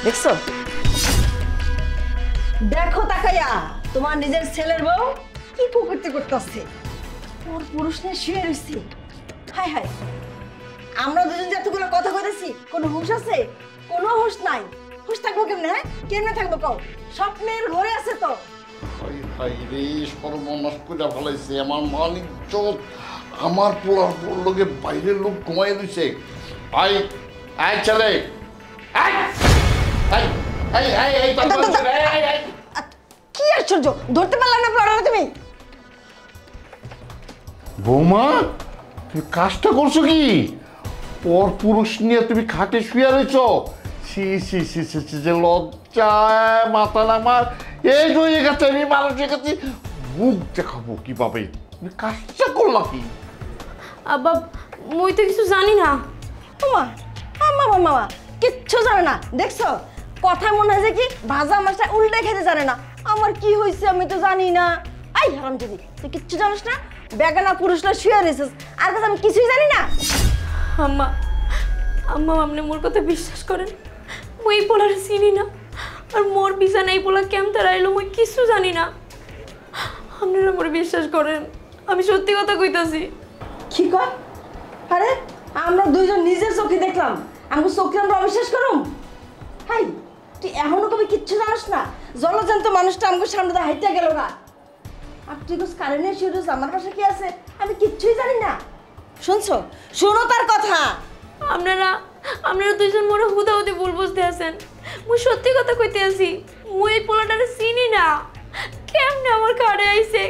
দেখছো? দেখো তাকাইয়া তোমার নিজের ছেলের বউ কি কুকুরতে করতেছে, ওর পুরুষ নিয়ে শুয়ে রয়েছে। হাই হাই, আমরা দুজন যে এতগুলো কথা বলেছি, কোনো হুঁশ আছে? কোনো হুঁশ নাই। হুঁশ থাকবো কেমনে? হ্যাঁ, কেমনে থাকবো কও? স্বপ্নের ঘরে আছে তো। হাই হাই রে, সর্বনাশ করে ফেলাইছে আমার মান ইজ্জত। আমার পোলার লোকে বাইরের লোক ঘুমাই দিছে। আই আই ছেলে, I I I I I কি আশ্চর্য, ধরতে পারলাম না পড়ানো তুমি। বৌমা, তুমি কাজটা করছো কি? পর পুরুষ নিয়ে তুমি খাটে শুয়ে রয়েছ? সি সি সি সি সি, যে লজ্জায় মাথা নামার এই হয়ে গেছে। আমি মানুষের কাছে মুখ দেখাবো কিভাবে? তুমি কাজটা করলা কি? আব্বা মুই তো কিছু জানি না। মামা মামা মামা কিচ্ছু জানে না। দেখছো, কথা মনে হয় যে কি ভাজা মাছটা উল্টে খেতে জানে না। আমার কি হয়েছে আমি তো জানি না। আই হারাম দিদি, তুই কিচ্ছু জানিস না? বেগানা পুরুষরা শুয়ে রয়েছিস, আর কথা আমি কিছুই জানি না। আম্মা আম্মা আপনি মোর কথা বিশ্বাস করেন, মুই এই পোলার চিনি না। আর মোর বিছানা এই পোলা কেমন তারাইলো মুই কিছু জানি না। আপনারা মোর বিশ্বাস করেন, আমি সত্যি কথা কইতাছি। কি কয়? আরে আমরা দুইজন নিজের চোখে দেখলাম, আমি চোখে আমরা অবিশ্বাস করুম? হাই, তুই এখনো কবি কিচ্ছু জানিস না? জলজান্ত মানুষটা আমাকে সামনে দিয়ে হাইটে গেল না। আর তুই কোস কারেন্টের শিউরুস আমার পাশে কি আছে? আমি কিচ্ছুই জানি না। শুনছো? শোনো তার কথা। আপনারা আপনারা দুইজন মোরে হুদাহুদি ভুল বুঝতে আছেন। মুই সত্যি কথা কইতে আছি, মুই এই পোলাটারে চিনি না। কেমনে আমার কারে আইছে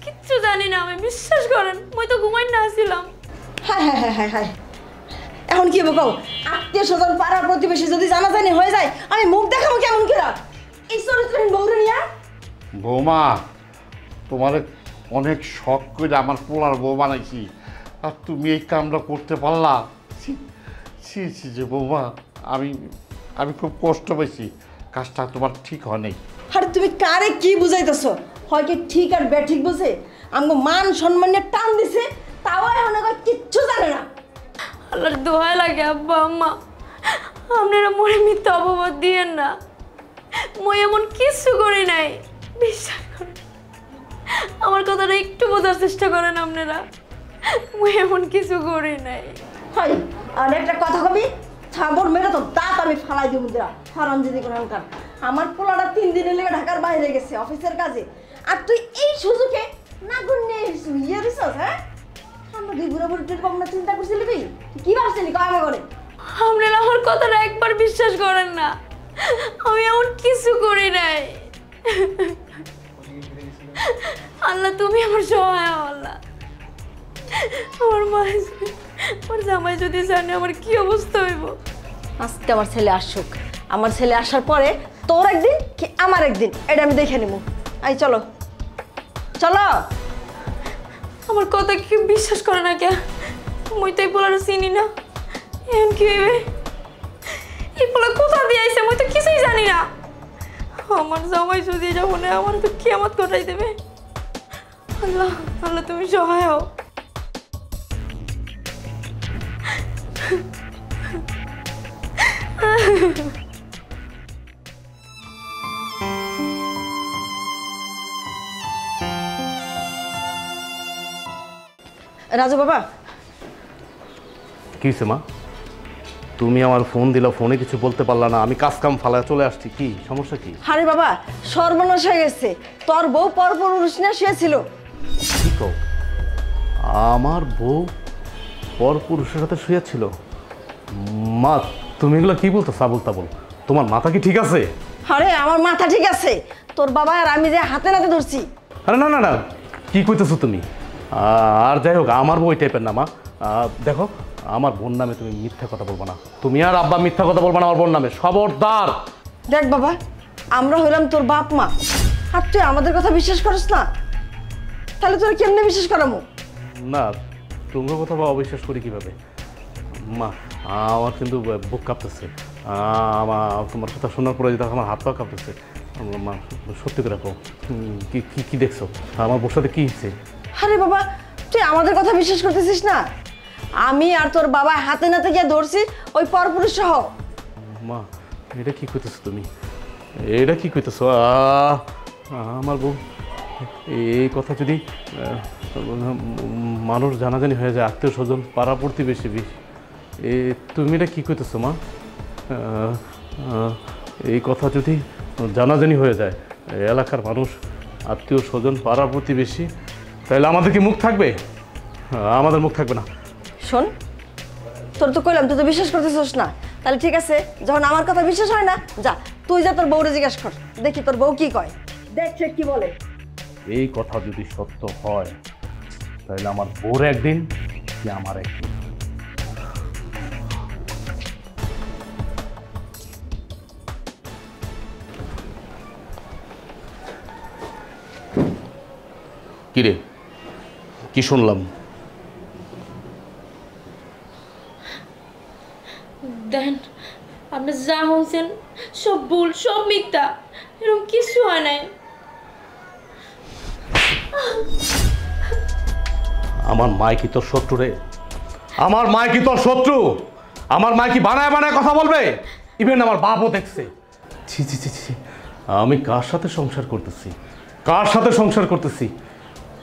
কিচ্ছু জানি না। আমি বিশ্বাস করেন, মুই তো ঘুমাই না আসছিলাম। হ্যাঁ হ্যাঁ হ্যাঁ হ্যাঁ হ্যাঁ, এখন কি বলবো? আত্মীয় স্বজন পাড়ার প্রতিবেশী যদি জানাজানি হয়ে যায়, আমি মুখ দেখাবো কেমন করে? এই চরিত্রহীন বউরে নিয়ে। বৌমা, তোমার অনেক শখ করে আমার পোলার বউ বানাইছি, আর তুমি এই কামটা করতে পারলা? ছি ছি যে বৌমা, আমি আমি খুব কষ্ট পাইছি। কাজটা তোমার ঠিক হয় নাই। আরে তুমি কারে কি বুঝাইতেছো? হয় কি ঠিক আর বেঠিক বুঝে আমাকে মান সম্মানের টান দিছে, তাও এখন কিচ্ছু জানে না। আল্লাহর দোহাই লাগে আব্বা আম্মা, আপনারা মনে মিথ্যা অপবাদ দিয়েন না। মই এমন কিছু করি নাই, বিশ্বাস করেন। আমার কথাটা একটু বোঝার চেষ্টা করেন আপনারা। মই এমন কিছু করি নাই। হয়, আর একটা কথা কবি, থাবর মেরে তো দাঁত আমি ফালাই দিব দিরা। হারাম যদি কোনকার, আমার পোলাটা 3 দিনের লেগে ঢাকার বাইরে গেছে অফিসের কাজে, আর তুই এই সুযোগে না গুনে ইয়ে রিসস। হ্যাঁ, আমরা দুই বুড়া বুড়ির কম না চিন্তা করছিলি? তুই কি ভাবছিলি কয়মা করে? আপনারা আমার কথাটা একবার বিশ্বাস করেন না, আমি এমন কিছু করি নাই। আল্লাহ তুমি আমার সহায় হও। আল্লাহ, আমার মা আমার জামাই যদি জানে আমার কি অবস্থা হইব। আজকে আমার ছেলে আসুক, আমার ছেলে আসার পরে তোর একদিন কি আমার একদিন, এটা আমি দেখে নিব। এই চলো চলো। আমার কথা কি বিশ্বাস করে না কে? মুই তো এই পোলাটা চিনি না। এখন কি হইবে? এই পোলা কোথা দিয়ে আইছে মুই তো কিছুই জানি না। আমার জামাই যদি যখন আমার তো কিয়ামত ঘটাই দেবে। আল্লাহ আল্লাহ তুমি সহায় হও। রাজু বাবা, কি মা? তুমি আমার ফোন দিলা, ফোনে কিছু বলতে পারলা না, আমি কাজ কাম ফালায় চলে আসছি। কি সমস্যা? কি আরে বাবা, সর্বনাশ হয়ে গেছে। তোর বউ পরপুরুষ না শুয়েছিল। কি কও? আমার বউ পর পুরুষের সাথে শুয়েছিল? মা তুমি এগুলো কি বলতো? সাবল তাবল, তোমার মাথা কি ঠিক আছে? আরে আমার মাথা ঠিক আছে, তোর বাবা আর আমি যে হাতে নাতে ধরছি। আরে না না না, কি কইতেছো তুমি? আর যাই হোক, আমার বউ ওই টাইপের না মা। দেখো, আমার বোন নামে তুমি মিথ্যা কথা বলবো না। তুমি আর আব্বা মিথ্যা কথা বলবো না আমার বোন নামে, খবরদার। দেখ বাবা, আমরা হইলাম তোর বাপ মা, আর তুই আমাদের কথা বিশ্বাস করিস না? তাহলে তোর কেমনে বিশ্বাস করামো? না, তোমার কথা বা অবিশ্বাস করি কিভাবে? মা আমার কিন্তু বুক কাঁপতেছে। তোমার কথা শোনার পরে যদি আমার হাত পা কাঁপতেছে। মা সত্যি করে রাখো, কি কি কি দেখছো? আমার বোর সাথে কি হয়েছে? আরে বাবা, তুই আমাদের কথা বিশ্বাস করতেছিস না? আমি আর তোর বাবা হাতে নাতে গিয়ে ধরছি ওই পরপুরুষ সহ। মা এটা কি কইতেছো তুমি? এটা কি কইতেছো? আমার বউ, এই কথা যদি মানুষ জানাজানি হয়ে যায়, আত্মীয় স্বজন, পাড়া প্রতিবেশী, তুমি এটা কি কইতেছো মা? এই কথা যদি জানাজানি হয়ে যায়, এলাকার মানুষ, আত্মীয় স্বজন, পাড়া প্রতিবেশী, তাহলে আমাদের কি মুখ থাকবে? আমাদের মুখ থাকবে না। শোন, তোর তো কইলাম তুই তো বিশ্বাস করতেছিস না, তাহলে ঠিক আছে, যখন আমার কথা বিশ্বাস হয় না, যা তুই যা তোর বউরে জিজ্ঞাসা কর, দেখি তোর বউ কি কয়, দেখ সে কি বলে। এই কথা যদি সত্য হয় তাহলে আমার বউর একদিন কি আমার একদিন। কিরে, কি শুনলাম? দেন আপনি যা শুনছেন সব ভুল, সব মিথ্যা, এরকম কিছু হয় নাই। আমার মায় কি তোর শত্রু রে? আমার মায় কি তোর শত্রু? আমার মায় কি বানায় বানায় কথা বলবে? ইভেন আমার বাপও দেখছে। ছি ছি ছি ছি, আমি কার সাথে সংসার করতেছি, কার সাথে সংসার করতেছি?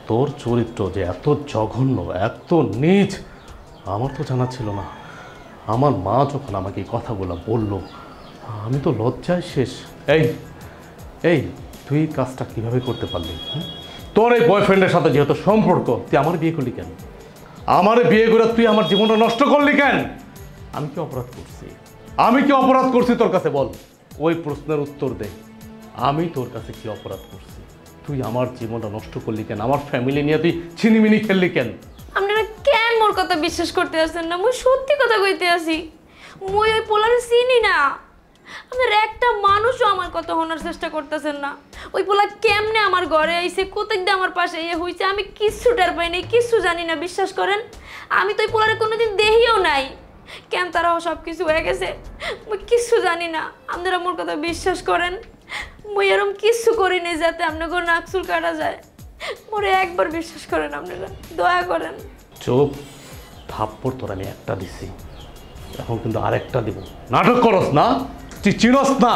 তোর চরিত্র যে এত জঘন্য, এত নীচ, আমার তো জানা ছিল না। আমার মা যখন আমাকে এই কথাগুলো বললো, আমি তো লজ্জায় শেষ। এই এই তুই এই কাজটা কীভাবে করতে পারলি? তোর এই বয়ফ্রেন্ডের সাথে যেহেতু সম্পর্ক, তুই আমার বিয়ে করলি কেন? আমার বিয়ে করে তুই আমার জীবনটা নষ্ট করলি কেন? আমি কি অপরাধ করছি? আমি কি অপরাধ করছি তোর কাছে? বল, ওই প্রশ্নের উত্তর দে। আমি তোর কাছে কি অপরাধ করছি? তুই আমার জীবনটা নষ্ট করলি কেন? আমার ফ্যামিলি নিয়ে তুই ছিনিমিনি খেললি কেন? আপনারা কেন মোর কথা বিশ্বাস করতে আসছেন না? মুই সত্যি কথা কইতে আসি, মুই ওই পোলারে চিনি না। আপনারা একটা মানুষও আমার কথা শোনার চেষ্টা করতেছেন না। ওই পোলা কেমনে আমার ঘরে আইছে, কোথায় দিয়ে আমার পাশে হইছে, আমি কিচ্ছু টের পাই নাই, কিচ্ছু জানি না। বিশ্বাস করেন, আমি তো ওই পোলারে কোনোদিন দেখিও নাই। কেন তারাও সব কিছু হয়ে গেছে, মুই কিচ্ছু জানি না। আপনারা মোর কথা বিশ্বাস করেন, মুই এরকম কিচ্ছু করি নাই যাতে আপনাকে নাকচুল কাটা যায়। মোরে একবার বিশ্বাস করেন, আপনারা দয়া করেন। চুপ, থাপ্পড় তোর আমি একটা দিছি, এখন কিন্তু আরেকটা দিব। নাটক করস না? তুই চিনস না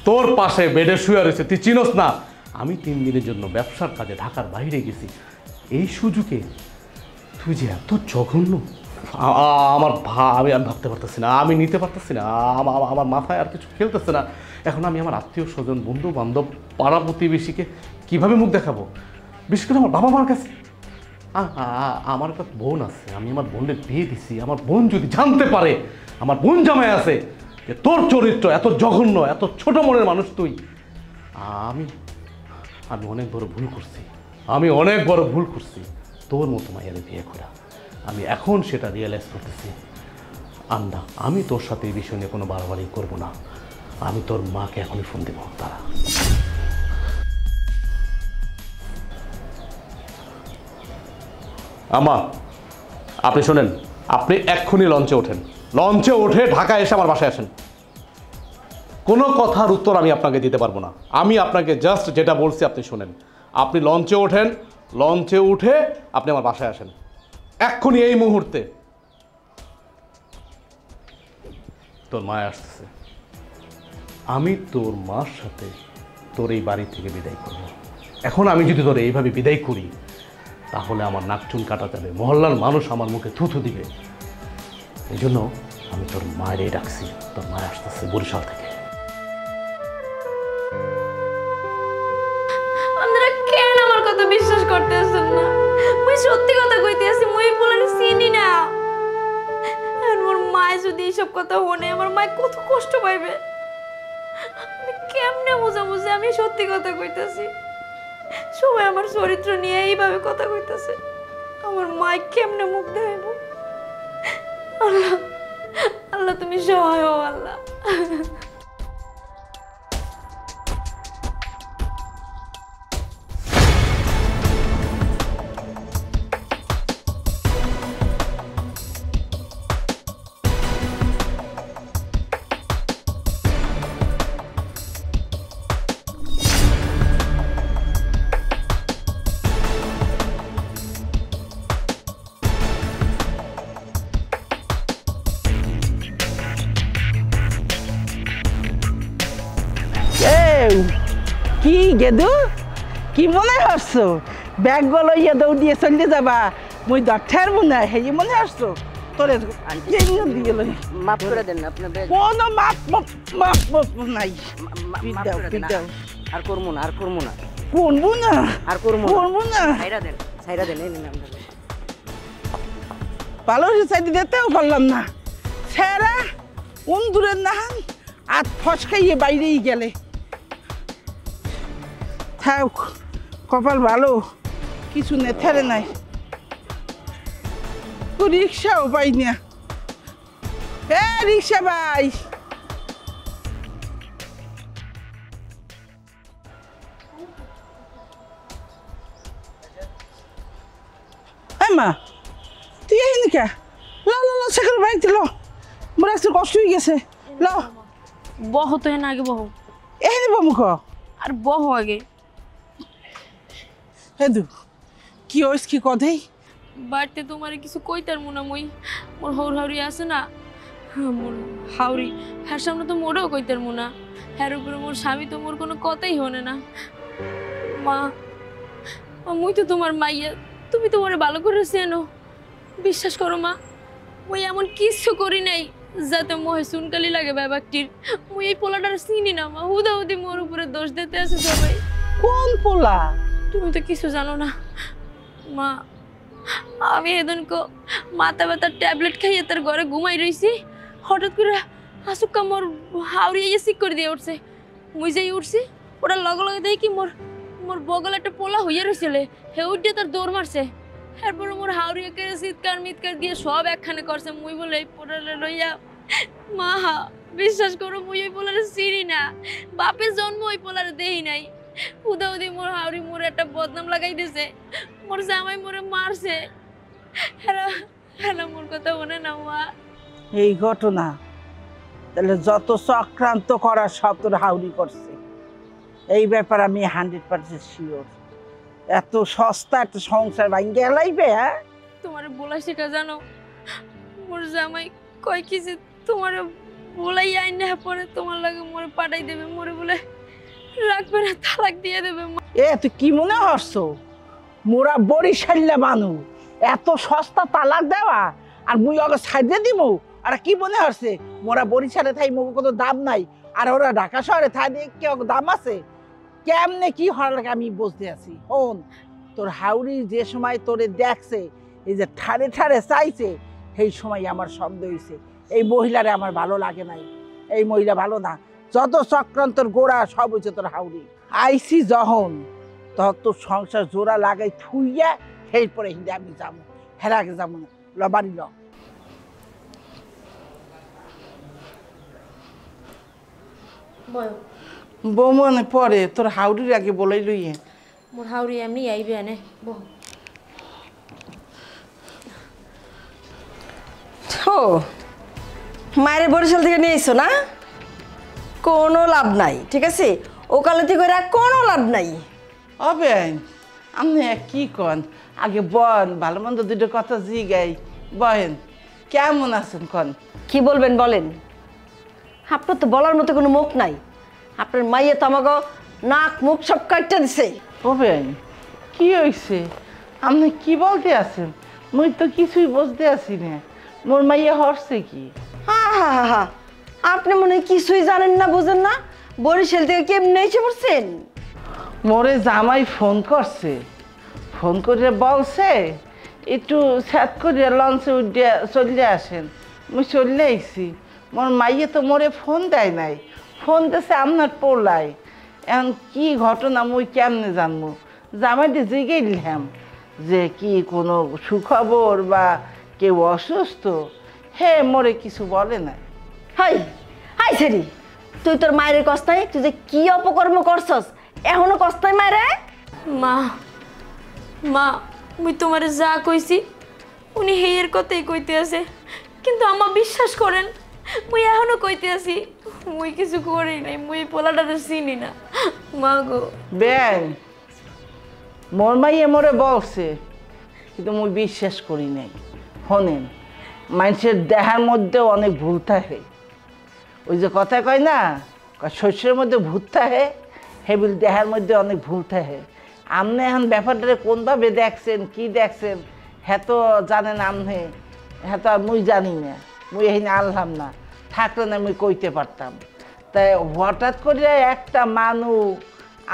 তোর পাশে বেডে শুয়ে রয়েছে, তুই চিনস না আমি 3 দিনের জন্য ব্যবসার কাজে ঢাকার বাইরে গেছি। এই সুযোগে তুই যে এত জঘন্য, আমার আমি ভাবতে পারতেছি না, আমি নিতে পারতেছি না, আমার মাথায় আর কিছু খেলতেছে না। এখন আমি আমার আত্মীয় স্বজন, বন্ধু বান্ধব, পাড়া প্রতিবেশীকে কীভাবে মুখ দেখাবো? বিশেষ করে আমার বাবা মার কাছে। আমার একটা বোন আছে, আমি আমার বোনের বিয়ে দিছি। আমার বোন যদি জানতে পারে আমার বোন জামাই আছে যে তোর চরিত্র এত জঘন্য, এত ছোট মনের মানুষ তুই, আমি অনেক বড় ভুল করছি। আমি অনেক বড় ভুল করছি তোর মতো মায়ের বিয়ে করা। আমি এখন সেটা রিয়েলাইজ করতেছি। আন্না, আমি তোর সাথে এই বিষয় নিয়ে কোনো বাড়াবাড়ি করবো না। আমি তোর মাকে এখনই ফোন দেবো। তারা আমা, আপনি শোনেন, আপনি এক্ষুনি লঞ্চে ওঠেন, লঞ্চে উঠে ঢাকায় এসে আমার বাসায় আসেন। কোনো কথার উত্তর আমি আপনাকে দিতে পারবো না। আমি আপনাকে জাস্ট যেটা বলছি আপনি শোনেন। আপনি লঞ্চে ওঠেন, লঞ্চে উঠে আপনি আমার বাসায় আসেন এক্ষুনি, এই মুহূর্তে। তোর মা আসতেছে, আমি তোর মার সাথে তোর এই বাড়ি থেকে বিদায় করব। এখন আমি যদি তোর এইভাবে বিদায় করি তাহলে আমার নাকচুন কাটা যাবে, মহল্লার মানুষ আমার মুখে থুথু দিবে। এই জন্য আমি তোর মায়েরই ডাকছি। তোর মা আসতেছে বরিশাল থেকে। আপনারা কেন আমার কথা বিশ্বাস করতেছেন না? মুই সত্যি কথা কইতে আছি, মুই বলার চিনি না। আর মোর মায় যদি এইসব কথা শুনে, আমার মায় কত কষ্ট পাইবে। আমি কেমনে বুঝাবো যে আমি সত্যি কথা কইতেছি? সবাই আমার চরিত্র নিয়ে এইভাবে কথা কইতেছে, আমার মায় কেমনে মুখ দেখাইব? আল্লাহ, আল্লাহ তুমি সহায় হও আল্লাহ। কি গেদু কি মনে হচ্ছো ব্যাগগুলো ইয়ে দৌড় দিয়ে চলে যাবা মুই দঠার মনে হেই মনে হচ্ছো তোরে দিয়ে লই মাফ করে দেন আপনার ব্যাগ কোনো মাপ মাপ মাপ নাই মাফ করে দেন আর করবো না করবো না করবো না ছাইরা দেন এই নিন আপনার ভালো চাইতে দিতেও পারলাম না ছেড়া কোন দূরের নাহান আর ফসকাইয়ে বাইরেই গেলে থাক কপাল ভালো কিছু নেথারে নাই তো রিক্সাও পাই না রিক্সা ভাই মা তুই এই নাকি ল সেখানে বাড়িতে ল মোর একটু কষ্ট হয়ে গেছে ল বহ তো হেন আগে বহ এই নিব মুখ আর বহ আগে হেদু কি হইস কি কদেই বাড়িতে তোমার কিছু কইতার মনে মই মোর হৌর হাউরি আছে না মোর হাউরি হ্যার সামনে তো মোরেও কইতার মুনা হ্যার উপরে মোর স্বামী তো মোর কোনো কথাই হনে না মা মুই তো তোমার মাইয়া তুমি তো ওরে ভালো করে চেনো বিশ্বাস করো মা মুই এমন কিছু করি নাই যাতে মোহে সুনকালি লাগে ব্যাপারটির মুই এই পোলাটার চিনি না মা হুদাহুদি মোর উপরে দোষ দিতে আছে সবাই কোন পোলা তুমি তো কিছু জানো না মা আমি এদিনকে মাথা ব্যথার ট্যাবলেট খাইয়ে তার ঘরে ঘুমাই রইছি হঠাৎ করে আসুক্কা মোর হাওড়িয়ে সিক করে দিয়ে উঠছে মুই যাই উঠছি ওরা লগে লগে দেখি মোর মোর বগল একটা পোলা হইয়া রইছিলে হে উঠে তার দৌড় মারছে এরপরে মোর হাওড়িয়া কে চিৎকার মিৎকার দিয়ে সব একখানে করছে মুই বলে এই পোলারে লইয়া মা বিশ্বাস করো মুই ওই পোলারে চিনি না বাপের জন্ম ওই পোলারে দেই নাই উদাউদি মোর হাওড়ি মোর একটা বদনাম লাগাই দিছে মোর জামাই মোরে মারছে হেরা মোর কথা মনে না মা এই ঘটনা তাহলে যত চক্রান্ত করার সব তোর হাউরি করছে এই ব্যাপার আমি 100% শিওর এত সস্তা একটা সংসার ভাঙ্গে লাইবে হ্যাঁ তোমার বলা সেটা জানো মোর জামাই কয় কি যে তোমার বলাই আইন না পরে তোমার লাগে মোরে পাঠাই দেবে মোরে বলে রাখবে না তালাক দিয়ে দেবে তুই কি মনে হচ্ছো মোরা বরিশাল্লা মানু এত সস্তা তালাক দেওয়া আর মুই ওকে সাইডে দিব আর কি মনে হচ্ছে মোরা বরিশালে থাই মুখ কোনো দাম নাই আর ওরা ঢাকা শহরে থাই কি দাম আছে কেমনে কি হওয়ার লাগে আমি বুঝতে আছি হন তোর হাউরি যে সময় তোরে দেখছে এই যে ঠাড়ে ঠাড়ে চাইছে সেই সময় আমার সন্দেহ হয়েছে এই মহিলারে আমার ভালো লাগে নাই এই মহিলা ভালো না যত চক্রান্তর গোড়া সব হয়েছে তোর হাউরি আইসি যখন তখন তোর সংসার জোড়া লাগাই থুইয়া এরপরে হিন্দে আমি যাবো হের আগে যাবো না ল বাড়ি ল বৌমনে পরে তোর হাউরির আগে বলাই লইয়ে মোর হাউরি এমনি আইবে আনে বহ ও মায়ের বরিশাল থেকে নিয়ে এসো না কোনো লাভ নাই ঠিক আছে ওকালতি করে কোনো লাভ নাই হবে আপনি কি কন আগে বন ভালো মন্দ দুটো কথা জিগাই বহেন কেমন আছেন কন কি বলবেন বলেন আপনার তো বলার মতো কোনো মুখ নাই আপনার মাইয়ে তো আমাকে নাক মুখ সব কাটতে দিছে হবে কি হয়েছে আপনি কি বলতে আছেন মুই তো কিছুই বুঝতে আছি না মোর মাইয়া হরছে কি হা হা হা হা আপনি মনে হয় কিছুই জানেন না বুঝেন না বরিশাল থেকে কেমনে এসে পড়ছেন মোরে জামাই ফোন করছে ফোন করে বলছে একটু স্যাত করে লঞ্চে উঠে চলে আসেন মুই চলে আইছি মোর মাইয়ে তো মোরে ফোন দেয় নাই ফোন দিয়েছে আপনার পোলায় এখন কি ঘটনা মুই কেমনে জানবো জামাইটি জিগেই নিলাম যে কি কোনো সুখবর বা কেউ অসুস্থ হে মোরে কিছু বলে নাই হাই হাই সেরি তুই তোর মায়ের কষ্ট নাই তুই যে কি অপকর্ম করছস এখনো কষ্ট নাই মায়ের মা মা মুই তোমার যা কইছি উনি হেয়ের কথাই কইতে আছে কিন্তু আমার বিশ্বাস করেন মুই এখনো কইতে আছি মুই কিছু করি নাই মুই পোলাটারে চিনি না মা গো বেন মোর মাইয়ে মোরে বলছে কিন্তু মুই বিশ্বাস করি নাই শোনেন মানুষের দেহার মধ্যেও অনেক ভুল থাকে ওই যে কথা কয় না শস্যের মধ্যে ভূত থাকে হেবিল দেহার মধ্যে অনেক ভুল থাকে। আপনি এখন ব্যাপারটা কোনভাবে দেখছেন কি দেখছেন হ্যাঁ তো জানেন আপনি, হ্যাঁ তো আর মুই জানি না, মুই এখানে আনলাম না, থাকলে না মুই কইতে পারতাম। তাই হঠাৎ করে একটা মানুষ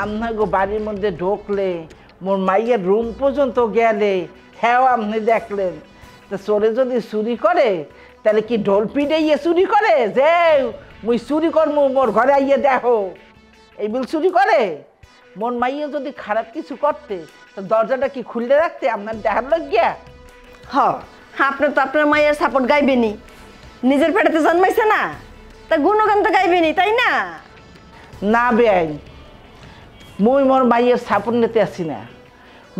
আপনার বাড়ির মধ্যে ঢুকলে, মোর মাইয়ের রুম পর্যন্ত গেলে, হ্যাঁ আপনি দেখলেন। তো চোরে যদি চুরি করে তাহলে কি ঢোল পিটাইয়ে চুরি করে যে মুই চুরি করমু মোর ঘরে আইয়ে দেখো, এই বিল চুরি করে? মোর মাইয়ে যদি খারাপ কিছু করতে তো দরজাটা কি খুলে রাখতে আপনার দেখার লাগিয়া? আপনার তো আপনার মায়ের সাপোর্ট গাইবেনি, নিজের পেটেতে জন্মাইছে না, তা গুণগান তো গাইবেনি, তাই না? না বেআইন, মুই মোর মাইয়ের সাপোর্ট নিতে আসি না।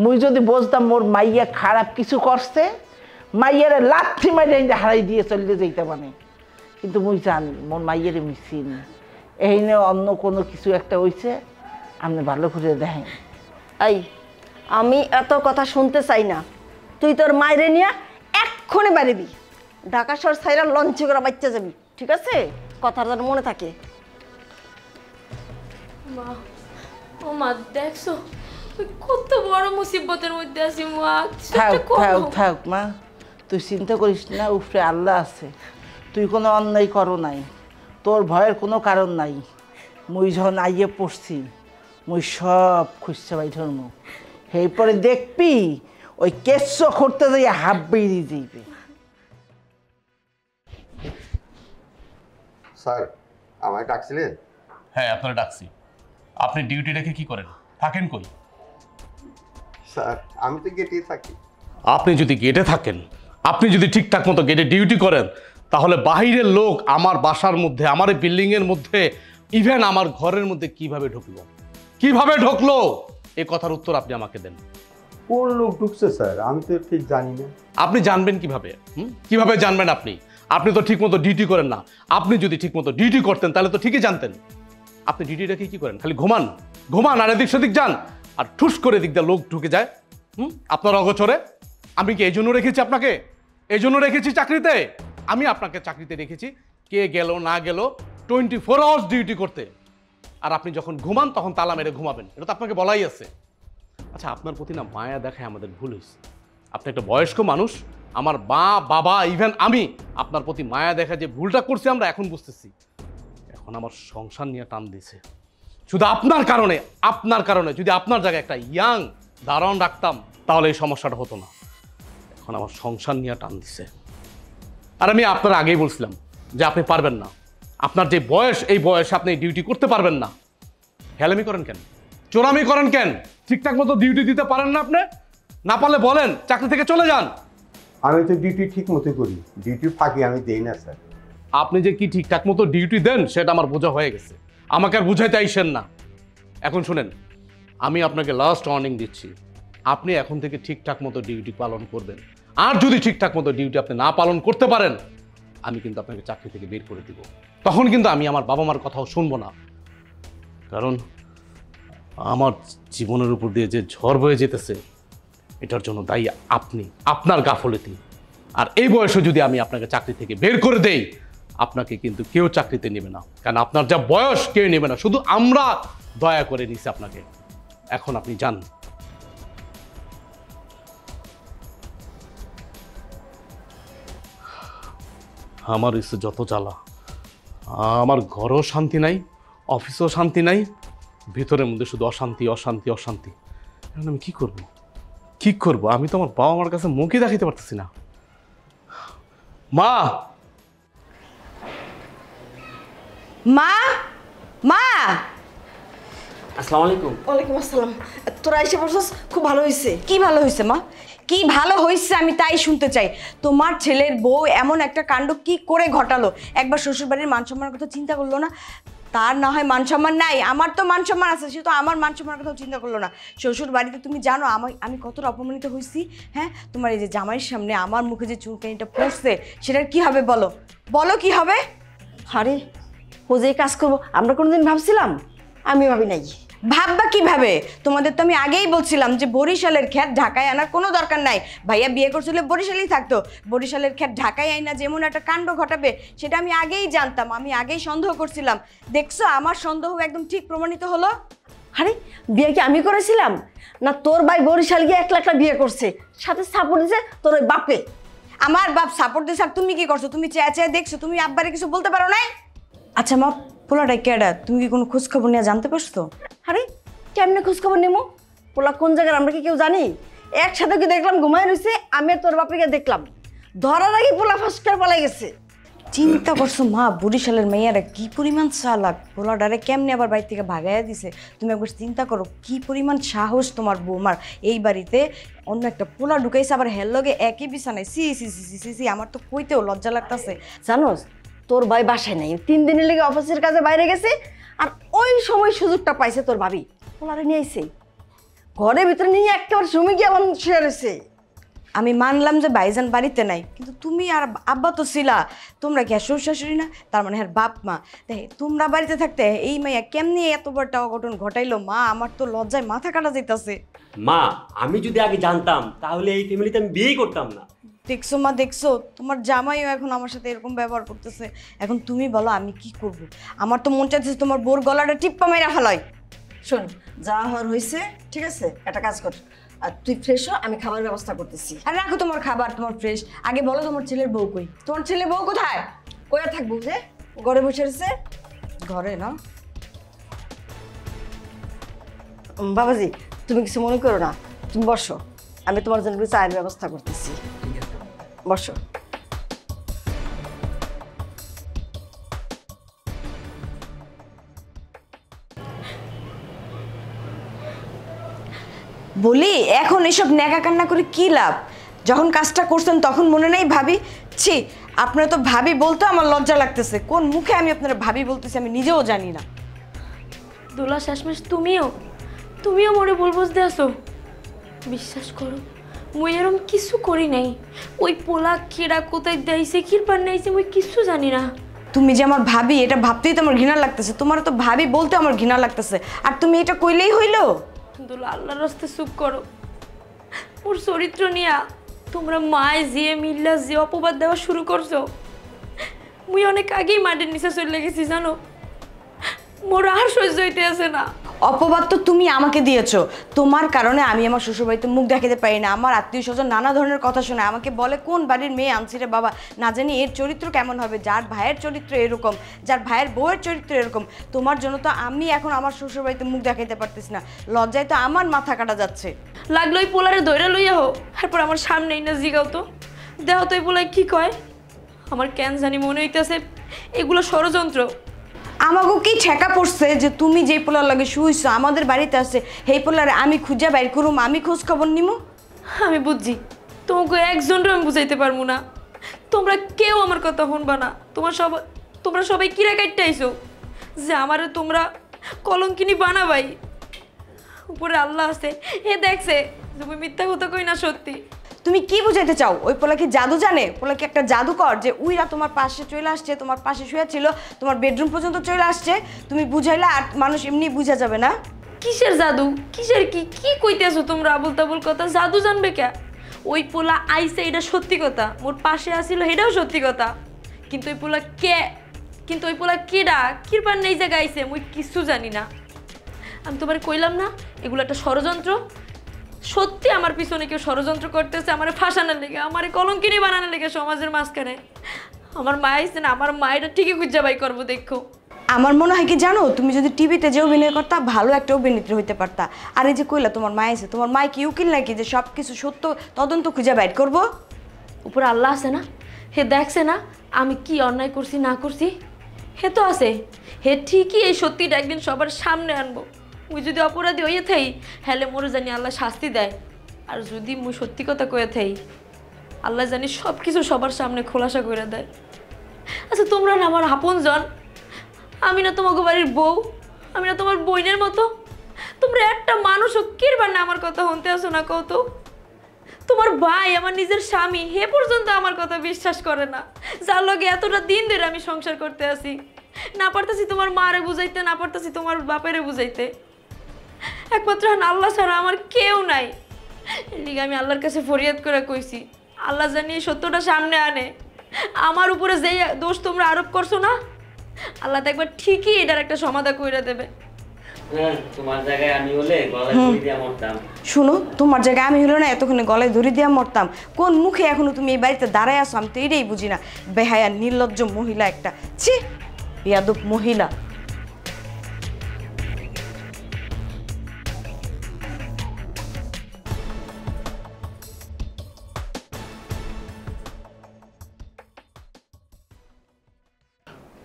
মুই যদি বুঝতাম মোর মাইয়া খারাপ কিছু করছে, মাইয়ের লাথি মাইরে হারাই দিয়ে চলে যেতে মানে। কিন্তু মুই জানি মোর মাইয়ের মিছিল এই নিয়ে অন্য কোনো কিছু একটা হইছে, আপনি ভালো করে দেখেন। এই আমি এত কথা শুনতে চাই না, তুই তোর মায়েরে নিয়ে এক্ষুনি বাড়িবি, ঢাকা শহর ছাইরা লঞ্চে করে বাচ্চা যাবি, ঠিক আছে? কথার যেন মনে থাকে। মা, ও মা দেখছো ওই কত বড় মুসিবতের মধ্যে আছি মা। থাক থাক থাক মা, তুই চিন্তা করিস না, উপরে আল্লাহ আছে। তুই কোনো অন্যায় করো নাই, তোর ভয়ের কোনো কারণ নাই। মুই যখন আইয়ে পড়ছি মুই সব খুঁজছে ভাই ধর্ম, এরপরে দেখবি ওই কেচ্ছ করতে যাই হাফ বেরিয়ে যাইবে। স্যার আমায় ডাকছিলেন? হ্যাঁ, আপনারা ডাকছি। আপনি ডিউটি রেখে কি করেন, থাকেন কই? স্যার আমি তো গেটেই থাকি। আপনি যদি গেটে থাকেন, আপনি যদি ঠিকঠাক মতো গেটে ডিউটি করেন, তাহলে বাহিরের লোক আমার বাসার মধ্যে, আমার এই বিল্ডিংয়ের মধ্যে, ইভেন আমার ঘরের মধ্যে কিভাবে ঢুকলো, কিভাবে ঢুকলো, এই কথার উত্তর আপনি আমাকে দেন। কোন লোক ঢুকছে স্যার আমি তো ঠিক জানি না। আপনি জানবেন কিভাবে? কিভাবে জানবেন আপনি? আপনি তো ঠিক মতো ডিউটি করেন না। আপনি যদি ঠিক মতো ডিউটি করতেন তাহলে তো ঠিকই জানতেন। আপনি ডিউটি রেখে কি করেন? খালি ঘুমান ঘুমান আর এদিক সেদিক যান, আর ঠুস করে দিক দিয়ে লোক ঢুকে যায় আপনার অগোচরে। আমি কি এই জন্য রেখেছি আপনাকে? এই জন্য রেখেছি চাকরিতে? আমি আপনাকে চাকরিতে রেখেছি কে গেল না গেল 24 আওয়ার্স ডিউটি করতে, আর আপনি যখন ঘুমান তখন তালা মেরে ঘুমাবেন, এটা তো আপনাকে বলাই আছে। আচ্ছা, আপনার প্রতি না মায়া দেখায় আমাদের ভুল হয়েছে। আপনি একটা বয়স্ক মানুষ, আমার মা বাবা ইভেন আমি আপনার প্রতি মায়া দেখা যে ভুলটা করছি আমরা এখন বুঝতেছি। এখন আমার সংসার নিয়ে টান দিছে শুধু আপনার কারণে। আপনার কারণে যদি আপনার জায়গায় একটা ইয়াং দারোয়ান রাখতাম তাহলে এই সমস্যাটা হতো না। এখন আমার সংসার নিয়ে টান দিছে। আর আমি আপনার আগেই বলছিলাম যে আপনি পারবেন না, আপনার যে বয়স এই বয়সে আপনি ডিউটি করতে পারবেন না। হেলামি করেন কেন? চোরামি করেন কেন? ঠিকঠাক মতো ডিউটি দিতে পারেন না আপনি? না পারলে বলেন, চাকরি থেকে চলে যান। আমি তো ডিউটি ঠিক মতো করি, ডিউটি ফাঁকি আমি দেই না স্যার। আপনি যে কি ঠিকঠাক মতো ডিউটি দেন সেটা আমার বোঝা হয়ে গেছে, আমাকে আর বুঝাইতে আইসেন না। এখন শুনেন, আমি আপনাকে লাস্ট ওয়ার্নিং দিচ্ছি, আপনি এখন থেকে ঠিকঠাক মতো ডিউটি পালন করবেন। আর যদি ঠিকঠাক মতো ডিউটি আপনি না পালন করতে পারেন, আমি কিন্তু আপনাকে চাকরি থেকে বের করে দিব। তখন কিন্তু আমি আমার বাবা মার কথাও শুনবো না, কারণ আমার জীবনের উপর দিয়ে যে ঝড় বয়ে যেতেছে এটার জন্য দায়ী আপনি, আপনার গাফলতি। আর এই বয়সে যদি আমি আপনাকে চাকরি থেকে বের করে দেই, আপনাকে কিন্তু কেউ চাকরিতে নেবে না, কারণ আপনার যা বয়স কেউ নেবে না, শুধু আমরা দয়া করে নিছি আপনাকে। এখন আপনি যান। আমার ইচ্ছে যত জ্বালা, আমার ঘরেও শান্তি নাই, অফিসেও শান্তি নাই, ভিতরের মধ্যে শুধু অশান্তি অশান্তি অশান্তি। এখন আমি কি করব? কি করব? আমি তো আমার বাবা মার কাছে মুখই দেখাইতে পারতেছি না। মা, মা, মা! আসসালামু আলাইকুম। ওয়ালাইকুম আসসালাম। তোরা এসে পড়ছস, খুব ভালো হয়েছে। কি ভালো হয়েছে মা? কি ভালো হয়েছে আমি তাই শুনতে চাই। তোমার ছেলের বউ এমন একটা কাণ্ড কি করে ঘটালো? একবার শ্বশুরবাড়ির মান সম্মানের কথা চিন্তা করলো না? তার না হয় মান সম্মান নাই, আমার তো মান সম্মান আছে, সে তো আমার মান সম্মানের কথাও চিন্তা করলো না। শ্বশুর বাড়িতে তুমি জানো আমি কতটা অপমানিত হয়েছি। হ্যাঁ, তোমার এই যে জামাইয়ের সামনে আমার মুখে যে চুলকানিটা পড়ছে সেটার কি হবে বলো? বলো কি হবে? আরে ও যে কাজ করবো আমরা কোনোদিন ভাবছিলাম? আমি ভাবি নাই। ভাববা কিভাবে? তোমাদের তো আমি আগেই বলছিলাম যে বরিশালের খ্যাত ঢাকায় আনার কোনো দরকার নাই। ভাইয়া বিয়ে করছিল বরিশালেই থাকতো, বরিশালের খ্যাত ঢাকায় আইনা যেমন একটা কাণ্ড ঘটাবে সেটা আমি আগেই জানতাম, আমি আগেই সন্দেহ করছিলাম। দেখছো আমার সন্দেহ একদম ঠিক প্রমাণিত হলো। আরে বিয়ে কি আমি করেছিলাম, না তোর ভাই বরিশাল গিয়ে একলা একলা বিয়ে করছে, সাথে সাপোর্ট দিছে তোর ওই বাপে? আমার বাপ সাপোর্ট দিছে আর তুমি কি করছো? তুমি চেয়ে চেয়ে দেখছো, তুমি আব্বারে কিছু বলতে পারো নাই? আচ্ছা মা, পোলাটা কেডা? তুমি কি কোনো খোঁজ খবর নিয়ে জানতে পারছো? আরে কেমনে খোঁজ খবর নেবো? পোলা কোন জায়গায় আমরা কি কেউ জানি? একসাথে কি দেখলাম ঘুমায় রয়েছে, আমি আর তোর বাপেকে দেখলাম, ধরার আগে পোলা ফাঁসকার পালাই গেছে। চিন্তা করছো মা, বরিশালের মেয়েরা কি পরিমাণ চালাক, পোলাডারে কেমনে আবার বাড়ি থেকে ভাগাইয়া দিছে। তুমি একবার চিন্তা করো কি পরিমাণ সাহস তোমার বৌমার, এই বাড়িতে অন্য একটা পোলা ঢুকাইছে, আবার হের লগে একই বিছানায়। সি সি সি সি সি সি, আমার তো কইতেও লজ্জা লাগতাছে। জানোস তোর ভাই বাসায় নাই, 3 দিনের লেগে অফিসের কাজে বাইরে গেছে, আর ওই সময় সুযোগটা পাইছে তোর ভাবি, পোলারে নিয়ে আইছে ঘরের ভিতরে নিয়ে একেবারে সময় গিয়ে আমার শুয়ে রয়েছে। আমি মানলাম যে ভাইজান বাড়িতে নাই, কিন্তু তুমি আর আব্বা তো ছিলা, তোমরা কি শ্বশুর শাশুড়ি না? তার মানে হ্যাঁ বাপ মা। দেখ তোমরা বাড়িতে থাকতে এই মেয়া কেমনি এত বড়টা অঘটন ঘটাইলো মা, আমার তো লজ্জায় মাথা কাটা যাইতাছে। মা, আমি যদি আগে জানতাম তাহলে এই ফ্যামিলিতে আমি বিয়েই করতাম না। দেখছো মা, দেখছো তোমার জামাইও এখন আমার সাথে এরকম ব্যবহার করতেছে। এখন তুমি বলো আমি কি করব? আমার তো মন চাইছে তোমার বোর গলাটা টিপ্পা মেরা ফেলাই। শোন, যা হওয়ার হয়েছে ঠিক আছে, একটা কাজ কর, আর তুই ফ্রেশ হ, আমি খাবারের ব্যবস্থা করতেছি। আর রাখো তোমার খাবার, তোমার ফ্রেশ। আগে বলো তোমার ছেলের বউ কই? তোমার ছেলে বউ কোথায়? কইয়া থাকবো যে ঘরে বসে রয়েছে। ঘরে না? বাবাজি তুমি কিছু মনে করো না, তুমি বসো, আমি তোমার জন্য একটু চায়ের ব্যবস্থা করতেছি। বসো। বলি এখন এসব ন্যাকা কান্না করে কি লাভ? যখন কাজটা করছেন তখন মনে নেই ভাবি? ছি, আপনারা তো ভাবি বলতে আমার লজ্জা লাগতেছে। কোন মুখে আমি আপনারা ভাবি বলতেছি আমি নিজেও জানি না। দোলা শেষমেশ তুমিও মরে ভুল বুঝতে আসো। বিশ্বাস করো মুই এরম কিছু করি নাই। ওই পোলা কেডা কোথায় দেয়ছে কিরপার নাইছে মুই কিছু জানি না। তুমি যে আমার ভাবি এটা ভাবতেই তো আমার ঘৃণা লাগতেছে। তোমার তো ভাবি বলতে আমার ঘৃণা লাগতেছে, আর তুমি এটা কইলেই হইলো? দোলা আল্লাহর রাস্তায় চুপ করো। ওর চরিত্র নিয়া তোমরা মায় যে মিল্লা যে অপবাদ দেওয়া শুরু করছো, মুই অনেক আগেই মাটির নিচে চলে গেছি জানো। মোর আর সহ্য হইতে আছে না। অপবাদ তো তুমি আমাকে দিয়েছো। তোমার কারণে আমি আমার শ্বশুরবাড়িতে মুখ দেখাতে পারি না। আমার আত্মীয় স্বজন নানা ধরনের কথা শোনে, আমাকে বলে কোন বাড়ির মেয়ে আনছি রে বাবা, না জানি এর চরিত্র কেমন হবে। যার ভাইয়ের চরিত্র এরকম, যার ভাইয়ের বউয়ের চরিত্র এরকম। তোমার জন্য তো আমি এখন আমার শ্বশুরবাড়িতে মুখ দেখাইতে পারতেছি না। লজ্জায় তো আমার মাথা কাটা যাচ্ছে। লাগলো ওই পোলারে দৈরা লইয়া হো, তারপর আমার সামনেই না জিগাও তো, দেহ তো এই পোলায় কি কয়। আমার কেন জানি মনে হইতেছে এগুলো ষড়যন্ত্র। আমাকেও কি ঠেকা পড়ছে যে তুমি যেই পোলার লাগে শুইছো আমাদের বাড়িতে আসছে, সেই পোলারে আমি খুঁজে বাইর করুম, আমি খোঁজ খবর নিমু? আমি বুঝছি, তোমাকে একজনও আমি বুঝাইতে পারবো না। তোমরা কেউ আমার কথা শুনবা না। তোমরা সবাই কিরা কাটতে আইছো যে আমারে তোমরা কলঙ্কিনী বানাবাই। উপরে আল্লাহ আছে, এ দেখছে তুমি মিথ্যা কথা কই না সত্যি। তুমি কি বুঝাইতে চাও? ওই পোলা কি জাদু জানে? পোলা কি একটা জাদুকর যে উইরা তোমার পাশে চলে আসছে, তোমার পাশে শুয়ে ছিল, তোমার বেডরুম পর্যন্ত চলে আসছে? তুমি বুঝাইলে আর মানুষ এমনি বুঝা যাবে না? কিসের জাদু, কিসের কি কি কইতেছো তোমরা আবুল তাবুল কথা? জাদু জানবে কে? ওই পোলা আইছে এটা সত্যি কথা, মোর পাশে আসিল এটাও সত্যি কথা, কিন্তু ওই পোলা কেডা কিরপার নেই জায়গায় আইছে মুই কিছু জানি না। আমি তোমার কইলাম না এগুলো একটা ষড়যন্ত্র। সত্যি আমার পিছনে কেউ ষড়যন্ত্র করতেছে আমার ফাঁসানোর লেগে, আমার কলঙ্কিনী বানানোর লেগে সমাজের মাঝখানে। আমার মা আইছে না, আমার মা এটা ঠিকই খুঁজা বাই করবো দেখো। আমার মনে হয় কি জানো, তুমি যদি টিভিতে যে অভিনয় করতা ভালো একটা অভিনেত্রী হইতে পারতা। আর এই যে কইলা তোমার মা আছে, তোমার মায় কি উকিল নাকি যে সব কিছু সত্য তদন্ত খুঁজে বাইর করবো? উপরে আল্লাহ আছে না, হে দেখছে না আমি কি অন্যায় করছি না করছি। হে তো আছে, হে ঠিকই এই সত্যিটা একদিন সবার সামনে আনবো। মুই যদি অপরাধী হইয়ে থাই হ্যালে মোরে জানি আল্লাহ শাস্তি দেয়, আর যদি মুই সত্যি কথা কয়ে থাই আল্লাহ জানি সব কিছু সবার সামনে খোলাসা করে দেয়। আচ্ছা তোমরা না আমার আপনজন, আমি না তোমাকে বাড়ির বউ, আমি না তোমার বোনের মতো? তোমরা একটা মানুষও কিরবার না আমার কথা শুনতে আসো না কত? তোমার ভাই আমার নিজের স্বামী, হে পর্যন্ত আমার কথা বিশ্বাস করে না, যার লগে এতটা দিন ধরে আমি সংসার করতে আসি। না পারতেছি তোমার মারে বুঝাইতে, না পারতেছি তোমার বাপেরে বুঝাইতে। একমাত্র আল্লাহ ছাড়া আমার কেউ নাই। এদিকে আমি আল্লাহর কাছে ফরিয়াদ করে কইছি, আল্লাহ জানি সত্যটা সামনে আনে। আমার উপরে যে দোষ তোমরা আরোপ করছো না, আল্লাহ তো একবার ঠিকই এটার একটা সমাধান করে দেবে। হ্যাঁ তোমার জায়গায় আমি হলে গলায় দড়ি দিয়ে মরতাম। শুনো, তোমার জায়গায় আমি হলো না এতক্ষণে গলায় ধরে দিয়ে মরতাম। কোন মুখে এখনো তুমি এই বাড়িতে দাঁড়ায় আসো আমি তো এটাই বুঝি না। বেহায়া নির্লজ্জ মহিলা একটা, ছি বেয়াদব মহিলা।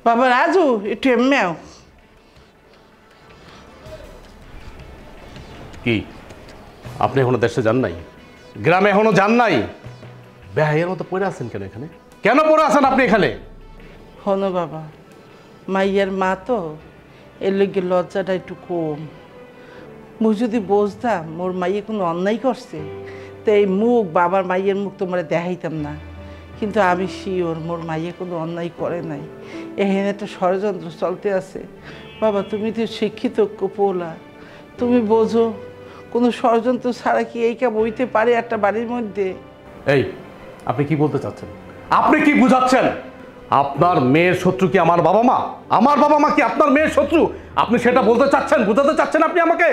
বাবা রাজু একটু এমনিও কি আপনি এখনো দেশে যান নাই? গ্রামে এখনো যান নাই? বেহাইয়ের মতো পড়ে আছেন কেন এখানে? কেন পড়ে আছেন আপনি এখানে? হনো বাবা, মাইয়ার মা তো এর লগে লজ্জাটা একটু কম। মুই যদি বুঝতাম মোর মাইয়ে কোনো অন্যায় করছে তো এই মুখ বাবার মাইয়ের মুখ তোমার দেখাইতাম না। কিন্তু আমি শিওর মোর মাইয়ে কোনো অন্যায় করে নাই। এখানে একটা ষড়যন্ত্র চলতে আছে। বাবা তুমি তো শিক্ষিত পোলা, তুমি বোঝো কোনো ষড়যন্ত্র ছাড়া কি এই কাম হইতে পারে একটা বাড়ির মধ্যে? এই আপনি কি বলতে চাচ্ছেন? আপনি কি বুঝাচ্ছেন? আপনার মেয়ের শত্রু কি আমার বাবা মা? আমার বাবা মা কি আপনার মেয়ের শত্রু? আপনি সেটা বলতে চাচ্ছেন, বুঝাতে চাচ্ছেন আপনি আমাকে?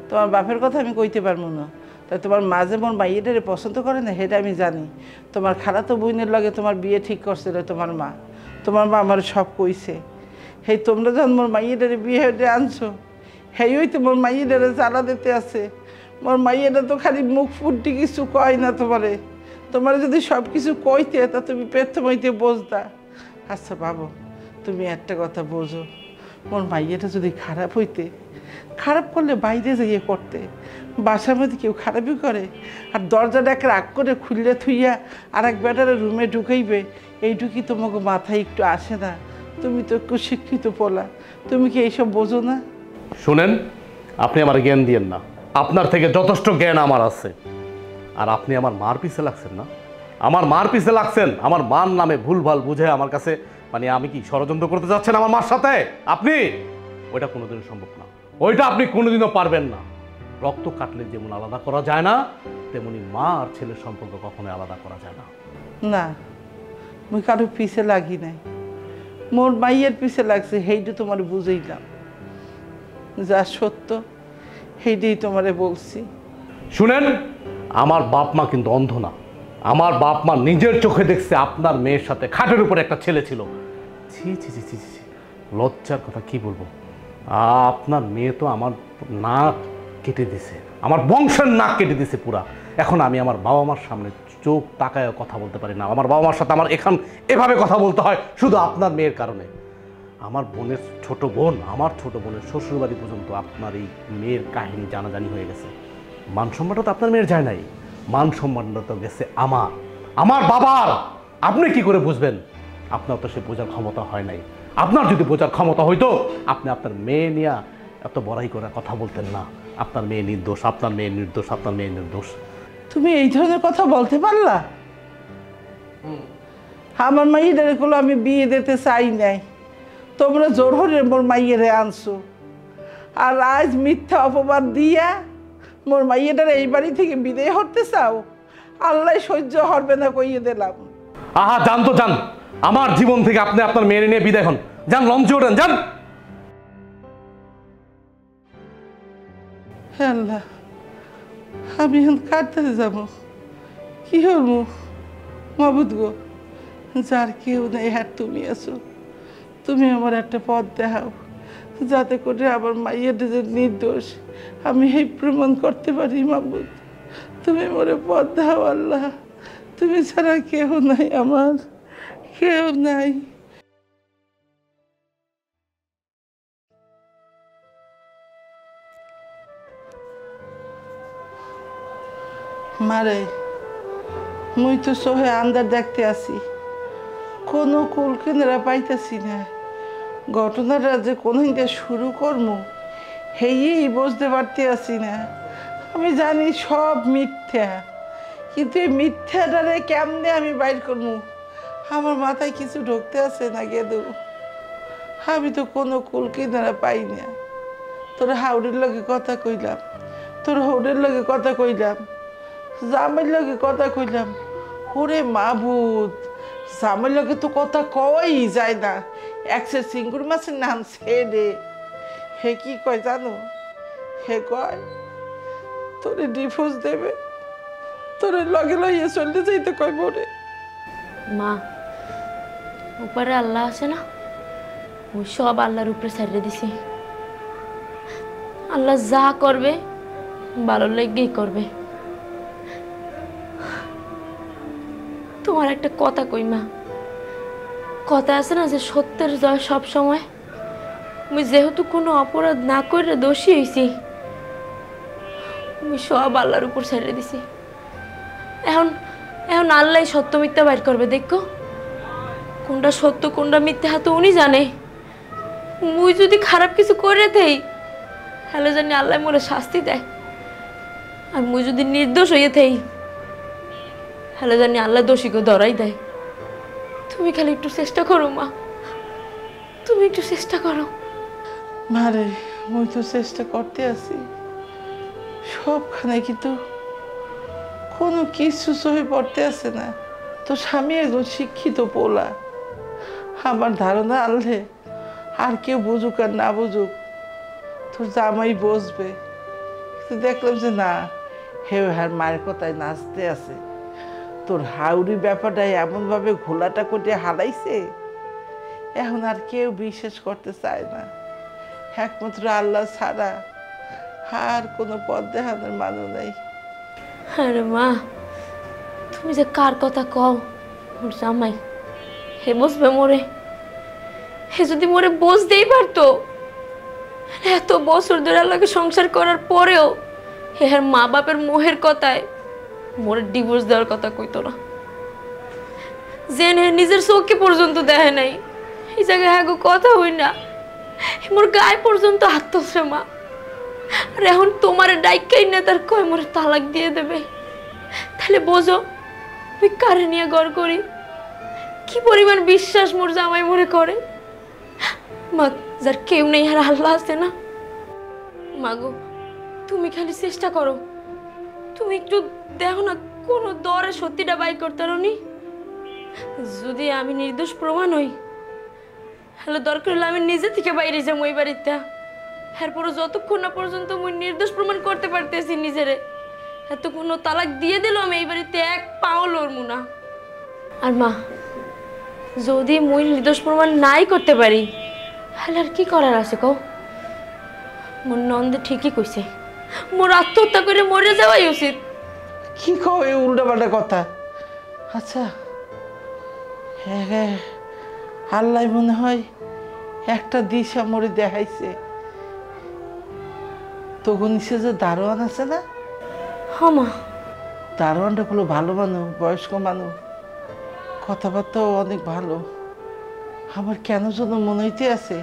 তোমার বাপের কথা আমি কইতে পারবো না, তাই তোমার মাঝে মোর মাইয়েটারে পছন্দ করে না সেটা আমি জানি। তোমার খালাতো বোনের লগে তোমার বিয়ে ঠিক করছিল তোমার মা আমার সব কইছে। হেই তোমরা যখন মোর মাইয়েটারে বিয়ে হয়ে আনছো হেই ওই তো মোর মাইয়েটারে জ্বালা দিতে আছে। মোর মাইয়েটা তো খালি মুখ ফুটটি কিছু কয় না তোমারে। তোমার যদি সব কিছু কইতে তা তুমি প্রথমইতে বুঝতা। আচ্ছা বাবু তুমি একটা কথা বোঝো, মোর মাইয়েটা যদি খারাপ হইতে, খারাপ করলে বাইরে যাইয়ে করতে, বাসার মধ্যে কেউ খারাপই করে? আর দরজাটা এক রাগ করে খুললে থুইয়া আর এক বেটারে রুমে ঢুকাইবে, এইটুকুই তোমাকে মাথায় একটু আসে না? তুমি তো একটু শিক্ষিত পোলা, তুমি কি এইসব বোঝো না? শুনেন, আপনি আমার জ্ঞান দিয়েন না। আপনার থেকে যথেষ্ট জ্ঞান আমার আছে। আর আপনি আমার মার পিছে লাগছেন না? আমার মার পিছে লাগছেন, আমার মার নামে ভুলভাল বুঝে আমার কাছে, মানে আমি কি ষড়যন্ত্র করতে যাচ্ছেন আমার মার সাথে? আপনি ওইটা কোনোদিনও সম্ভব না, ওইটা আপনি কোনোদিনও পারবেন না। রক্ত কাটলে যেমন আলাদা করা যায় না, তেমনি মা আর ছেলের সম্পর্ক কখনোই আলাদা করা যায় না। না, মুই কারো পিছে লাগি নাই, মোর মাইয়ের পিছে লাগছে, সেইটা তোমার বুঝাইলাম। যা সত্য সেইটাই তোমারে বলছি। শুনেন, আমার বাপ মা কিন্তু অন্ধ না। আমার বাপ মা নিজের চোখে দেখছে আপনার মেয়ের সাথে খাটের উপরে একটা ছেলে ছিল। ছি ছি ছি ছি ছি, লজ্জার কথা কি বলবো। আপনার মেয়ে তো আমার নাক কেটে দিছে, আমার বংশের নাক কেটে দিছে পুরা। এখন আমি আমার বাবা মার সামনে চোখ তাকায় কথা বলতে পারি না। আমার বাবা মার সাথে আমার এভাবে কথা বলতে হয় শুধু আপনার মেয়ের কারণে। আমার বোনের ছোট বোন, আমার ছোট বোনের শ্বশুরবাড়ি পর্যন্ত আপনার এই মেয়ের কাহিনী জানাজানি হয়ে গেছে। মান সম্মানটা তো আপনার মেয়ের যায় নাই, মান সম্মানটা তো গেছে আমার বাবার। আপনি কি করে বুঝবেন? আপনার তো সে বোঝার ক্ষমতা হয় নাই। আপনার যদি বোঝার ক্ষমতা হইতো আপনি আপনার মেয়ে নিয়ে এত বড়াই করে কথা বলতেন না। আপনার মেয়ে নির্দোষ, আপনার মেয়ে নির্দোষ, আপনার মেয়ে নির্দোষ। তুমি এই ধরনের কথা বলতে পারলা? আমার মাইয়ের গুলো আমি বিয়ে দিতে চাই নাই, তোমরা জোর হরে মোর মাইয়েরে আনছো। আর আজ মিথ্যা অপবাদ দিয়া মোর মাইয়েটারে এই বাড়ি থেকে বিদায় হতে চাও? আল্লাহ সহ্য হবে না কইয়ে দিলাম। আহা, যান তো যান, আমার জীবন থেকে আপনি আপনার মেয়ে নিয়ে বিদায় হন। যান, লঞ্চে ওঠেন, যান। আল্লাহ, আমি এখন কাটতে যাবো, কি হবো? মাবুদ গো, যার কেউ নেই আর তুমি আছো, তুমি আমার একটা পথ দেখাও, যাতে করে আমার মাইয়ের যে নির্দোষ আমি এই প্রমাণ করতে পারি। মাবুদ, তুমি মোরে পথ দেখাও। আল্লাহ, তুমি ছাড়া কেউ নাই, আমার কেউ নাই। মারে, মুই তো সহে আন্দার দেখতে আসি, কোনো কুল কেনারা পাইতেছি না। ঘটনাটা যে কোন শুরু করবো হেই বুঝতে পারতে আসি না। আমি জানি সব মিথ্যা, কিন্তু এই মিথ্যাটারে কেমনে আমি বাইর করবো আমার মাথায় কিছু ঢুকতে আসে না। গেদু, আমি তো কোনো কুল কিনারা পাই না। তোর হাওড়ের লগে কথা কইলাম, তোর হাওড়ের লগে কথা কইলাম, জামের লগে কথা কইলাম। ওরে মাবুদ, জামের লগে তো কথা কওয়াই যায় না। একশো চিংড়ি মাছের নাম ছেড়ে হে কি কয় জানো? হে কয় তোরে ডিভোর্স দেবে, তোরে লগে লইয়ে চলে যাইতে কয় মোরে। মা, উপরে আল্লাহ আছে না, ওই সব আল্লাহর উপরে ছেড়ে দিছি। আল্লাহ যা করবে ভালো লেগেই করবে। তোমার একটা কথা কই মা, কথা আছে না যে সত্যের জয় সব সময়। আমি যেহেতু কোনো অপরাধ না করে দোষী হয়েছি, আমি সব আল্লাহর উপর ছেড়ে দিছি। এখন এখন আল্লাহ সত্য মিথ্যা বাইর করবে, দেখো কোনটা সত্য কোনটা মিথ্যা হাতে উনি জানে। মুই যদি খারাপ কিছু করে দেই তাহলে জানি আল্লাহ মোরে শাস্তি দেয়, আর মুই যদি নির্দোষ হয়ে থাই তাহলে জানি আল্লাহ দোষীকে ধরাই দেয়। তুমি খালি একটু চেষ্টা করো মা, তুমি একটু চেষ্টা করো। মারে মুই তো চেষ্টা করতে আছি সবখানে, কিন্তু কোনো কিছু সহি পড়তে আছে না। তো স্বামী একজন শিক্ষিত পোলা, আমার ধারণা আনলে আর কেউ বুঝুক আর না বুঝুক তোর জামাই বসবে। কিন্তু দেখলাম যে না, হে হার মায়ের কথায় নাচতে আছে। তোর হাউরি ব্যাপারটা এমনভাবে ঘোলাটা করে হারাইছে, এখন আর কেউ বিশ্বাস করতে চায় না, একমাত্র আল্লাহ ছাড়া আর কোনো পথ দেখানোর মানুষ নেই। আরে মা, তুমি যে কার কথা কও, ওর জামাই হে বসবে মোরে। হে যদি মোরে বুঝতেই পারতো, এত বছর ধরে আল্লাহকে সংসার করার পরেও হের মা বাপের মোহের কথায় মোরে ডিভোর্স দেওয়ার কথা কইতো না। জেনে নিজের চোখে পর্যন্ত দেখে নাই, এই জায়গায় হ্যাঁ কথা হই না, মোর গায়ে পর্যন্ত হাঁটতেছে মা। আর এখন তোমার ডাইকাই না তার কয় মোরে তালাক দিয়ে দেবে। তাহলে বোঝো আমি কারে নিয়ে গড় করি, কি পরিমাণ বিশ্বাস মোর জামাই মোরে করে। মা, যার কেউ নেই আর আল্লাহ আছে না। মাগো, তুমি খালি চেষ্টা করো, তুমি একটু দেখো না কোনো দরে সত্যিটা বাই করতে পারোনি। যদি আমি নির্দোষ প্রমাণ হই হ্যালো, দরকার হলে আমি নিজে থেকে বাইরে যাবো ওই বাড়িতে। এরপরও যতক্ষণ না পর্যন্ত মুই নির্দোষ প্রমাণ করতে পারতেছি নিজেরে, এত কোনো তালাক দিয়ে দিল আমি এই বাড়িতে এক পাও লড়মু না। আর মা, যদি মুই নির্দোষ প্রমাণ নাই করতে পারি তাহলে আর কি করার আছে কও? মোর নন্দে ঠিকই কইছে, মোর আত্মহত্যা করে মরে যাওয়াই উচিত। কি কও এই উল্টাপাল্টা কথা? আচ্ছা হ্যাঁ হ্যাঁ, আল্লাহ মনে হয় একটা দিশা মরে দেখাইছে। তখন নিচে যে দারোয়ান আছে না, হ্যাঁ মা, দারোয়ানটা হলো ভালো মানুষ, বয়স্ক মানুষ, কথাবার্তাও অনেক ভালো। আমার কেন যেন মনে হইতে আছে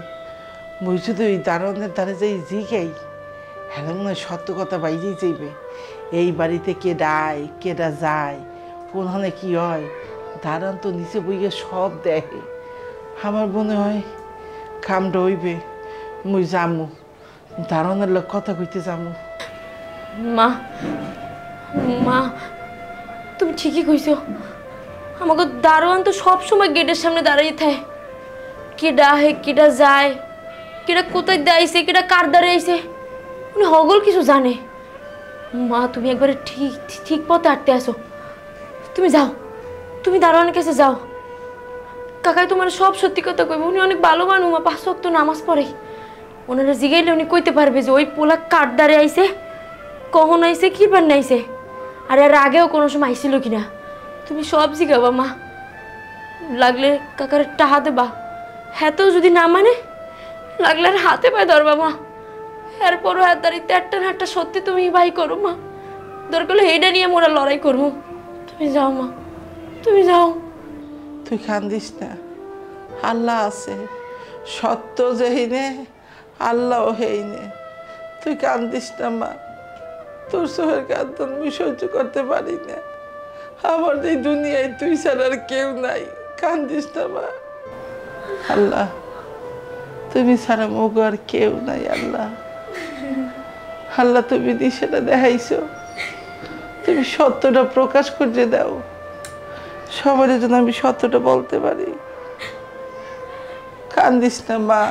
মুই যদি ওই দারোয়ানের দ্বারা যাই জিগাই, হ্যাঁ মনে হয় সত্য কথা বাইরেই যাইবে। এই বাড়িতে কেডায় কেডা যায়, কোনখানে কি হয়, দারোয়ান তো নিচে বইয়ে সব দেখে। আমার মনে হয় কামটা হইবে, মুই যামু দারোয়ানের লোক কথা কইতে যামু। মা মা, তুমি ঠিকই কইছো। আমাকে দারোয়ান তো সবসময় গেটের সামনে দাঁড়িয়ে থাকে, কেডা হে কেডা যায়, কেডা কোথায় দাইছে, কেডা কার দ্বারে আইছে, উনি হগল কিছু জানে। মা, তুমি একবারে ঠিক ঠিক পথে হাঁটতে আসো। তুমি যাও, তুমি দারোয়ানের কাছে যাও। কাকাই তোমার সব সত্যি কথা কইবে, উনি অনেক ভালো মানুষ, মা 5 ওয়াক্ত নামাজ পড়ে। ওনারা জিগাইলে উনি কইতে পারবে যে ওই পোলা কার দ্বারে আইছে, কখন আইছে, কি বার নাইছে, আর এর আগেও কোনো সময় আইছিল কিনা। তুমি সব জিগাবা মা, লাগলে কাকার টাহা দেবা। হ্যাঁতেও যদি না মানে লাগলে আর হাতে পায়ে ধরবা মা। এরপরও হাত দাঁড়িয়ে একটা সত্যি তুমি ভাই করো মা, দরকার হলে এইটা নিয়ে মোরা লড়াই করবো। তুমি যাও মা, তুমি যাও। তুই কান্দিস না, আল্লাহ আছে, সত্য যেহিনে আল্লাহ হেইনে। তুই কান্দিস না মা, তোর চোখের কান্দন আমি সহ্য করতে পারি না। আমার এই দুনিয়ায় তুই ছাড়া আর কেউ নাই, কান্দিস না মা। আল্লাহ তুমি ছাড়া মুখ আর কেউ নাই। আল্লাহ আল্লাহ তুমি দিশাটা দেখাইছো, তুমি সত্যটা প্রকাশ করে দাও, সবার জন্য আমি সত্যটা বলতে পারি। কান্দিস না মা,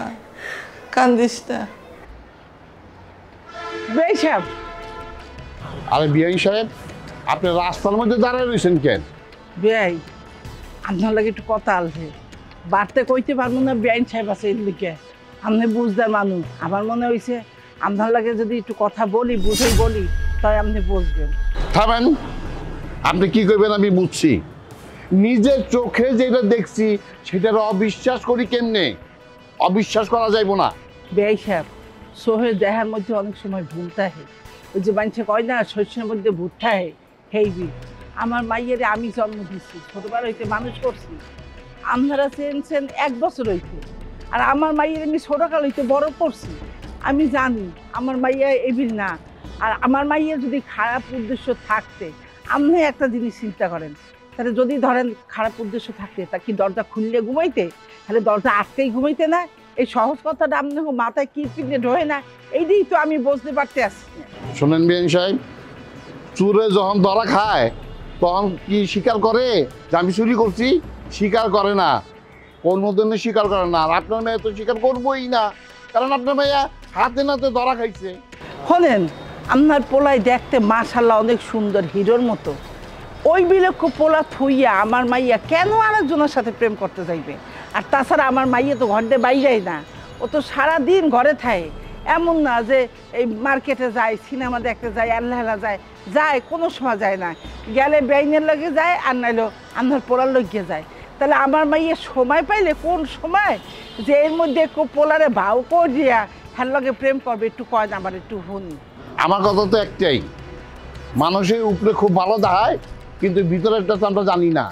কান্দিস না। বেশ সাহেব, আরে বিআই সাহেব, আপনি রাস্তার মধ্যে দাঁড়ায় রয়েছেন কেন? বেআই আপনার লাগে একটু কথা আছে, বাড়তে কইতে পারবো না। বেআইন সাহেব আছে এদিকে, আপনি বুঝদার মানুষ। আমার মনে হয়েছে আপনার লাগে যদি একটু কথা বলি, বুঝেই বলি, তাই আপনি বুঝবেন। থামেন, আপনি কি করবেন আমি বুঝছি। নিজের চোখে যেটা দেখছি সেটার অবিশ্বাস করি কেমনে? অবিশ্বাস করা যাইব না। বেআই সাহেব, সোহের দেহার মধ্যে অনেক সময় ভুল থাকে। ওই যে মানুষে কয় না শস্যের মধ্যে ভুল থাকে, হেইবি। আমার মাইয়েরে আমি জন্ম দিচ্ছি, ছোটবেলা হইতে মানুষ করছি। আপনারা চেনছেন 1 বছর হইতে, আর আমার মাইয়ের আমি ছোটকাল হইতে বড় করছি। আমি জানি আমার মাইয়া এবিল না। আর আমার মাইয়ের যদি খারাপ উদ্দেশ্য থাকতে, আপনি একটা জিনিস চিন্তা করেন, তাহলে যদি ধরেন খারাপ উদ্দেশ্য থাকতে, তা কি দরজা খুললে ঘুমাইতে? তাহলে দরজা আটকেই ঘুমাইতে না? এই সহজ কথাটা আপনার মাথায় কি পিঠে ঢোয় না? এইটাই তো আমি বুঝতে পারতে আসছি না। শোনেন বিআই সাহেব, চুরে যখন ধরা খায় তখন কি স্বীকার করে যে আমি চুরি করছি? স্বীকার করে না, কোনোদিনও স্বীকার করে না। আর আপনার মেয়ে তো স্বীকার করবোই না, কারণ আপনার মেয়ে হাতে নাতে ধরা খাইছে। শোনেন, আপনার পোলাই দেখতে মাশাআল্লাহ অনেক সুন্দর, হিরোর মতো। ওই বিলক্ষ পোলা থুইয়া আমার মাইয়া কেন আরেকজনের সাথে প্রেম করতে যাইবে? আর তাছাড়া আমার মাইয়া তো ঘর দিয়ে বাইরেই না, ও তো সারাদিন ঘরে থাকে। এমন না যে এই মার্কেটে যায়, সিনেমা দেখতে যায়, আল্লাহলা যায়, যায় কোনো সময় যায় না। গেলে বেইনের লগে যায়, আর নাইলো আপনার পোলার লগে যায়। তাহলে আমার মাইয়া সময় পাইলে কোন সময় যে এর মধ্যে পোলারে ভাও করিয়া হ্যার লগে প্রেম করবে, একটু কয় না আমার একটু শুনি। আমার কথা তো একটাই, মানুষের উপরে খুব ভালো দেখায়, কিন্তু ভিতরেরটা তো আমরা জানি না।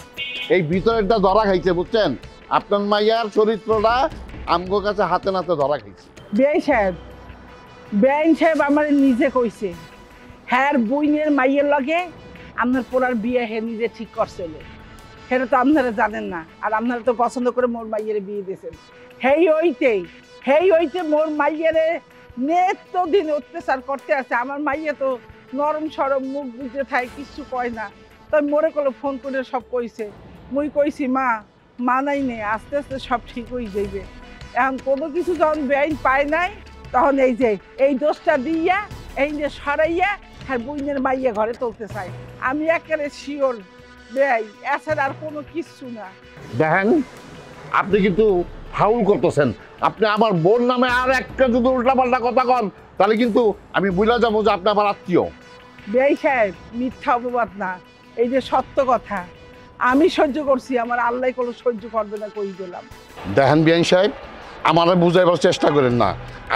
এই ভিতরেরটা ধরা খাইছে, বুঝছেন? আপনার মাইয়ার চরিত্রটা আমগো কাছে হাতে নাতে ধরা খাইছে। বেআই সাহেব, বেআইন সাহেব আমার নিজে কইছে, হ্যার বইনের মাইয়ের লগে আপনার পোলার বিয়ে হে নিজে ঠিক করছিল। সেটা তো আপনারা জানেন না, আর আপনারা তো পছন্দ করে মোর মাইয়ের বিয়ে দিয়েছেন। হেই হইতে মোর মাইয়েরে নেত্য দিন অত্যাচার করতে আছে। আমার মাইয়ে তো নরম সরম, মুখ বুঝে থাকে, কিছু কয় না। তাই মোরে কলে ফোন করে সব কইছে। মুই কইছি মা নাই নে, আস্তে আস্তে সব ঠিক হয়ে যাইবে। এখন কোনো কিছু যখন বেআইন পায় নাই, তখন এই যে এই দোষটা দিয়া, এই যে সরাইয়া আর বইনের মাইয়া ঘরে তুলতে চাই। আমি একেবারে শিওর বেআই, এছাড়া আর কোনো কিছু না। দেখেন, আপনি কিন্তু ফাউল করতেছেন। আপনি আমার বোন নামে আর একটা যদি উল্টাপাল্টা কথা কন, তাহলে কিন্তু আমি বুঝা যাবো যে আপনি আমার আত্মীয়। বেআই সাহেব, মিথ্যা অপবাদ না, এই যে সত্য কথা। আমি সহ্য করছি, আমার আল্লাহ কোনো সহ্য করবে না, কই দিলাম। দেখেন বিআইন সাহেব, আমারে বুঝাইবার চেষ্টা করেন না।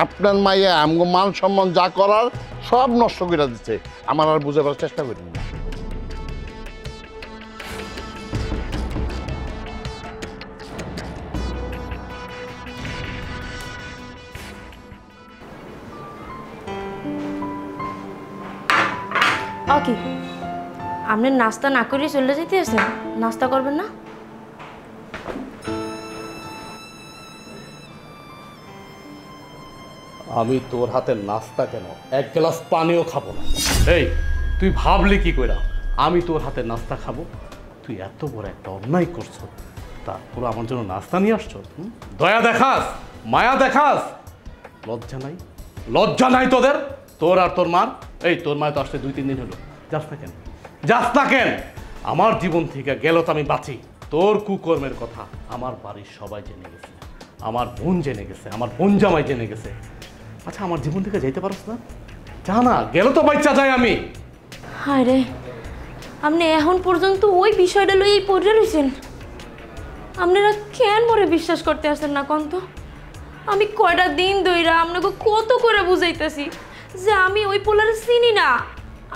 আপনার মাইয়া আমগো মান সম্মান যা করার সব নষ্ট করে দিচ্ছে, আমার আর বুঝাইবার চেষ্টা করেন না। ওকে, আপনি নাস্তা না করে চলে যেতে আছেন? নাস্তা করবেন না? আমি তোর হাতের নাস্তা কেন, 1 গ্লাস পানিও খাবো না। এই, তুই ভাবলি কি কইরা আমি তোর হাতের নাস্তা খাবো? তুই এত বড় একটা অন্যায় করছো, তারপর আমার জন্য নাস্তা নিয়ে আসছো? দয়া দেখাস, মায়া দেখাস, লজ্জা নাই? লজ্জা নাই তোদের? তোর আর তোর মার? এই, তোর মায় তো আসতে 2-3 দিন হলো, যাস না কেন? যাস না কেন? আমার জীবন থেকে গেল তো আমি বাঁচি। তোর কুকর্মের কথা আমার বাড়ির সবাই জেনে গেছে, আমার বোন জেনে গেছে, আমার বোন জামাই জেনে গেছে। আচ্ছা, আমার জীবন থেকে যাইতে পারস না? জানা গেল তো বাচ্চা যাই আমি। হায় রে, আপনি এখন পর্যন্ত ওই বিষয়টা লইয়াই পড়ে রয়েছেন। আপনারা কেন মরে বিশ্বাস করতে আসেন না কন্ত? আমি কয়টা দিন ধইরা আপনাকে কত করে বুঝাইতেছি যে আমি ওই পোলার চিনি না,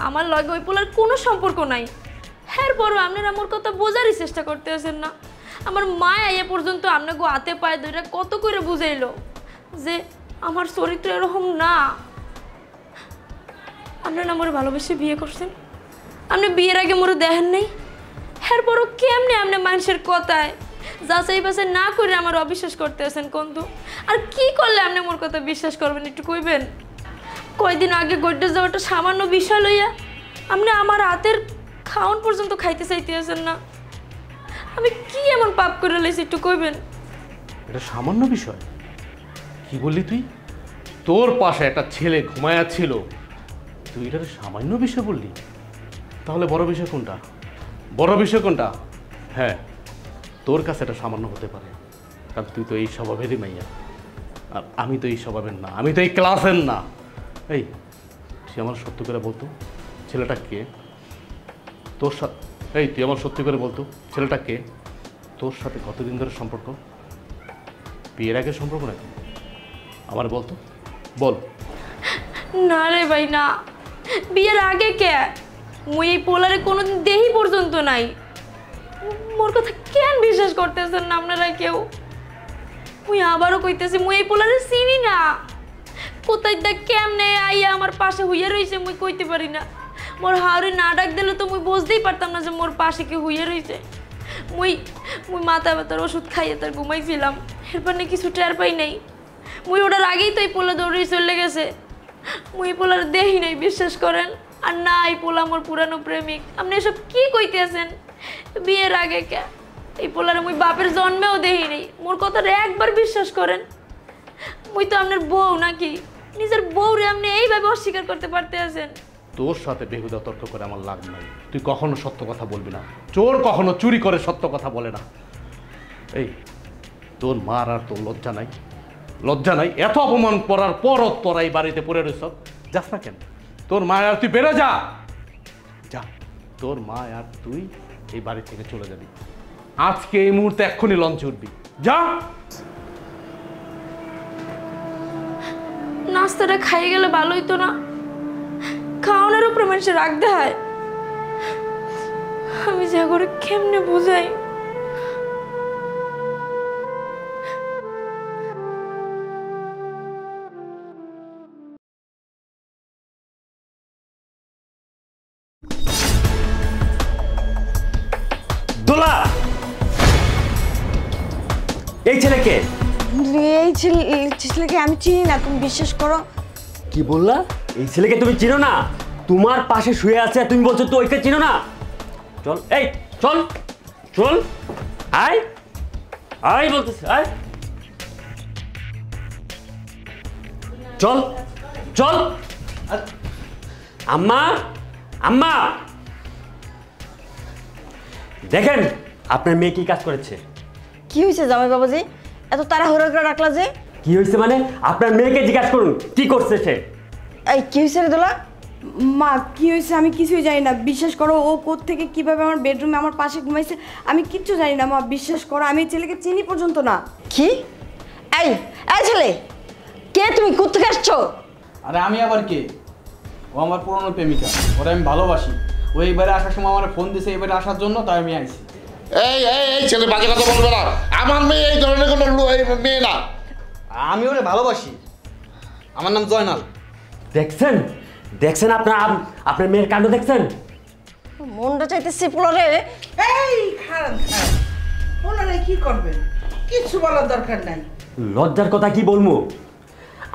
আমার লগে ওই পোলার কোনো সম্পর্ক নাই। এরপরও আপনারা আমার কথা বোঝারই চেষ্টা করতে আসেন না। আমার মা এ পর্যন্ত আপনাকে হাতে পায়ে ধইরা কত করে বুঝাইলো যে আমার চরিত্র এরকম না। আপনারা আমার ভালোবেসে বিয়ে করছেন, আপনি বিয়ের আগে মোরে দেখেন নাই। এরপরও কেমনে আপনি মানুষের কথায় যাচাই বাছাই না করে আমার অবিশ্বাস করতে আছেন কন্তু? আর কি করলে আপনি মোর কথা বিশ্বাস করবেন একটু কইবেন? কয়দিন আগে গড়তে যাওয়াটা সামান্য বিষয় লইয়া আপনি আমার হাতের খাওয়ান পর্যন্ত খাইতে চাইতে আছেন না। আমি কি এমন পাপ করে লাইছি একটু কইবেন? এটা সামান্য বিষয়? কি বললি তুই? তোর পাশে একটা ছেলে ঘুমায়া ছিল, তুই এটার সামান্য বিষয় বললি, তাহলে বড় বিষয় কোনটা? বড় বিষয় কোনটা? হ্যাঁ, তোর কাছে এটা সামান্য হতে পারে, কারণ তুই তো এই স্বভাবেরই মাইয়া, আর আমি তো এই স্বভাবের না, আমি তো এই ক্লাসের না। এই তুই আমার সত্য করে বলতো ছেলেটা কে? তোর সাথে এই তুই আমার সত্যি করে বলতো ছেলেটা কে? তোর সাথে কতদিন ধরে সম্পর্ক? বিয়ের আগের সম্পর্ক নাকি? আমার বলতো, বল। না রে ভাই না, বিয়ের আগে কে? মুই এই পোলারে কোনোদিন দেহি পর্যন্ত নাই। মোর কথা কেন বিশ্বাস করতেছেন না আপনারা কেউ? মুই আবারও কইতেছি, মুই এই পোলারে চিনি না। কোথায় দেখ কেমনে আইয়া আমার পাশে হইয়া রইছে মুই কইতে পারি না। মোর হাওরে না ডাক দিলে তো মুই বুঝতেই পারতাম না যে মোর পাশে কি হইয়া রইছে। মুই মাথা ব্যথার ওষুধ খাইয়ে তার ঘুমাইছিলাম, এরপর না কিছু টের পাই নাই। মুই ওটার আগেই তো এই পোলা দৌড়ে চলে গেছে। মুই পোলার দেহি নাই, বিশ্বাস করেন। আর না, এই পোলা মোর পুরানো প্রেমিক। আপনি এসব কি কইতেছেন? বিয়ের আগে কে? এই পোলারে মুই বাপের জন্মেও দেহি নাই। মোর কথাটা একবার বিশ্বাস করেন। মুই তো আপনার বউ নাকি? নিজের বউরে আপনি এইভাবে অস্বীকার করতে পারতে আছেন? তোর সাথে বেহুদা তর্ক করে আমার লাভ নাই। তুই কখনো সত্য কথা বলবি না। চোর কখনো চুরি করে সত্য কথা বলে না। এই তোর মার আর তোর লজ্জা নাই? লজ্জা নাই? এত অপমান করার পরও তোরা এই বাড়িতে পড়ে রয়েছ, যাস না কেন? তোর মা আর তুই বেরো যা, যা। তোর মা আর তুই এই বাড়ি থেকে চলে যাবি আজকে, এই মুহূর্তে এক্ষুনি লঞ্চে উঠবি, যা। নাস্তাটা খাইয়ে গেলে ভালো হইতো না? খাওয়ানোর উপরে মানুষের রাগ দেয়। আমি যা করে কেমনে বোঝাই? দোলা, এই ছেলেকে? এই ছেলেকে আমি চিনি না, তুমি বিশ্বাস করো। কি বললা? এই ছেলেকে তুমি চিনো না? তোমার পাশে শুয়ে আছে, তুমি বলছো তো ওইকে চিনো না? চল, এই চল চল, আয় আয় বলতেছি, আয় চল চল। আম্মা, আম্মা দেখেন আপনার মেয়ে কি কাজ করেছে। কি হয়েছে জামাই বাবাজি, এত তাড়াহুড়ো করে রাখলা যে? কি হয়েছে মানে? আপনার মেয়েকে জিজ্ঞাসা করুন কি করছে সে। এই কি হয়েছে রে দোলা? মা কি হয়েছে আমি কিছুই জানি না, বিশ্বাস করো। ও কোত্থেকে কিভাবে আমার বেডরুমে আমার পাশে ঘুমাইছে আমি কিচ্ছু জানি না মা, বিশ্বাস করো। আমি এই ছেলেকে চিনি পর্যন্ত না। কি? এই এই ছেলে কে? তুমি কোত্থেকে আসছো? আরে আমি আবার কে? ও আমার পুরনো প্রেমিকা, ওরা আমি ভালোবাসি। ও এইবারে আসার সময় আমার ফোন দিয়েছে এবারে আসার জন্য, তাই আমি আইছি। এই এই এই ছেলে বাজে কথা বলবে না। আমার মেয়ে এই ধরনের কোনো মেয়ে না। আমি ওরে ভালোবাসি, আমার নাম জয়নাল। দেখছেন দেখছেন আপনার মেয়ের কাণ্ড দেখছেন? মনটা চাইতেছে পোলারে। এই খারাপ খারাপ ওনারা কি করবেন? কিছু বলার দরকার নাই। লজ্জার কথা কি বলবো?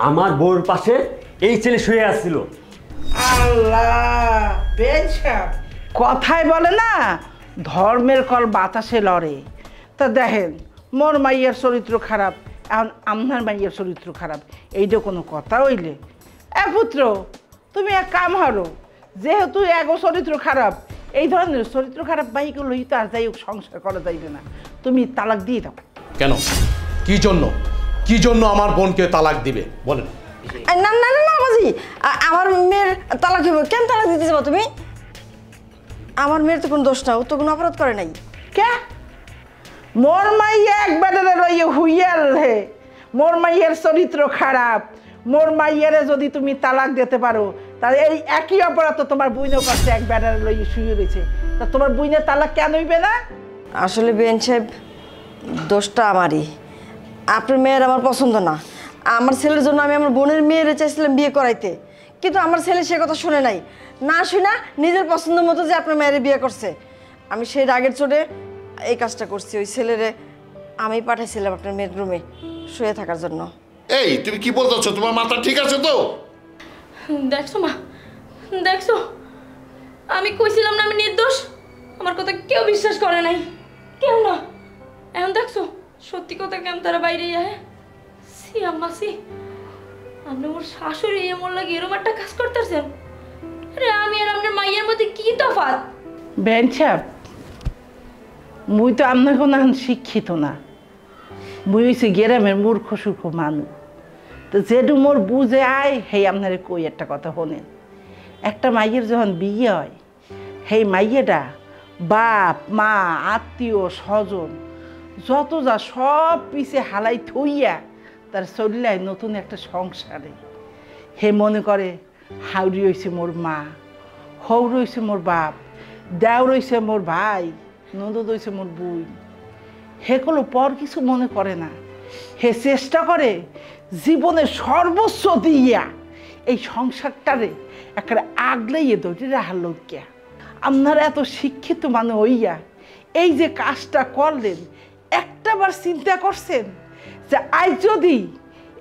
আমার বউর পাশে এই ছেলে শুয়ে আসছিল। আল্লাহ বেঞ্চা কথায় বলে না, ধর্মের কল বাতাসে লড়ে। তা দেখেন মোর মাইয়ার চরিত্র খারাপ, এখন আপনার মাইয়ার চরিত্র খারাপ, এইটা কোনো কথা হইলে? পুত্র তুমি এক কাম হারো, যেহেতু এগো চরিত্র খারাপ, এই ধরনের চরিত্র খারাপ বাইকগুলোই তো আর যাই হোক সংসার করা যাইবে না, তুমি তালাক দিয়ে দাও। কেন? কি জন্য? কি জন্য আমার বোনকে তালাক দিবে বলেন? না না না না বাবাজি, আমার মেয়ের তালাক দিব কেন? তালাক দিতে যাবো তুমি? আমার মেয়ের তো কোনো দোষ না, ও তো কোনো অপরাধ করে নাই। কে? মোর মাইয়া একবারে রইয়ে হুইয়াল হে, মোর মাইয়ের চরিত্র খারাপ। মোর মাইয়ারে যদি তুমি তালাক দিতে পারো, তাহলে এই একই অপরাধ তো তোমার বুইনের কাছে একবারে লইয়ে শুয়ে রয়েছে, তা তোমার বুইনের তালাক কেন হইবে না? আসলে বেন সাহেব, দোষটা আমারই। আপনার মেয়ের আমার পছন্দ না। আমার ছেলের জন্য আমি আমার বোনের মেয়েরে চাইছিলাম বিয়ে করাইতে, কিন্তু আমার ছেলে সে কথা শুনে নাই। না শুনা নিজের পছন্দ মতো যে আপনার মেয়েরে বিয়ে করছে, আমি সেই রাগের চোটে এই কাজটা করছি। ওই ছেলেরে আমি পাঠাইছিলাম আপনার মেয়ের রুমে শুয়ে থাকার জন্য। এই তুমি কি বলতেছো? তোমার মাথা ঠিক আছে তো? দেখছো মা, দেখছো আমি কইছিলাম না আমি নির্দোষ? আমার কথা কেউ বিশ্বাস করে নাই, কেউ না। এখন দেখছো সত্যি কথা কেমন তারা বাইরে যায়। সি আম্মা সি, আপনি ওর শাশুড়ি এমন লাগে এরকম একটা কাজ করতেছেন? আরে আমি আর আপনার মাইয়ের মধ্যে কি তফাৎ? বেন সাহেব, মুই তো আপনার কোনো শিক্ষিত না, মুই হয়েছি গ্রামের মূর্খ সূর্খ মানুষ। তো যেটু মোর বুঝে আয় হেই আপনারে কই একটা কথা শোনেন। একটা মাইয়ের যখন বিয়ে হয়, সেই মাইয়েটা বাপ মা আত্মীয় স্বজন যত যা সব পিছে হালাই থইয়া তার চলিলায় নতুন একটা সংসারে। হে মনে করে হাউরি হয়েছে মোর মা, হৌ রয়েছে মোর বাপ, দেও রয়েছে মোর ভাই, ননদ রয়েছে মোর বই। হেগুলো পর কিছু মনে করে না, হে চেষ্টা করে জীবনের সর্বস্ব দিয়া এই সংসারটারে একটা আগলাইয়ে ধরে রাখার লোকিয়া। আপনারা এত শিক্ষিত মানুষ হইয়া এই যে কাজটা করলেন, একটাবার চিন্তা করছেন যে আজ যদি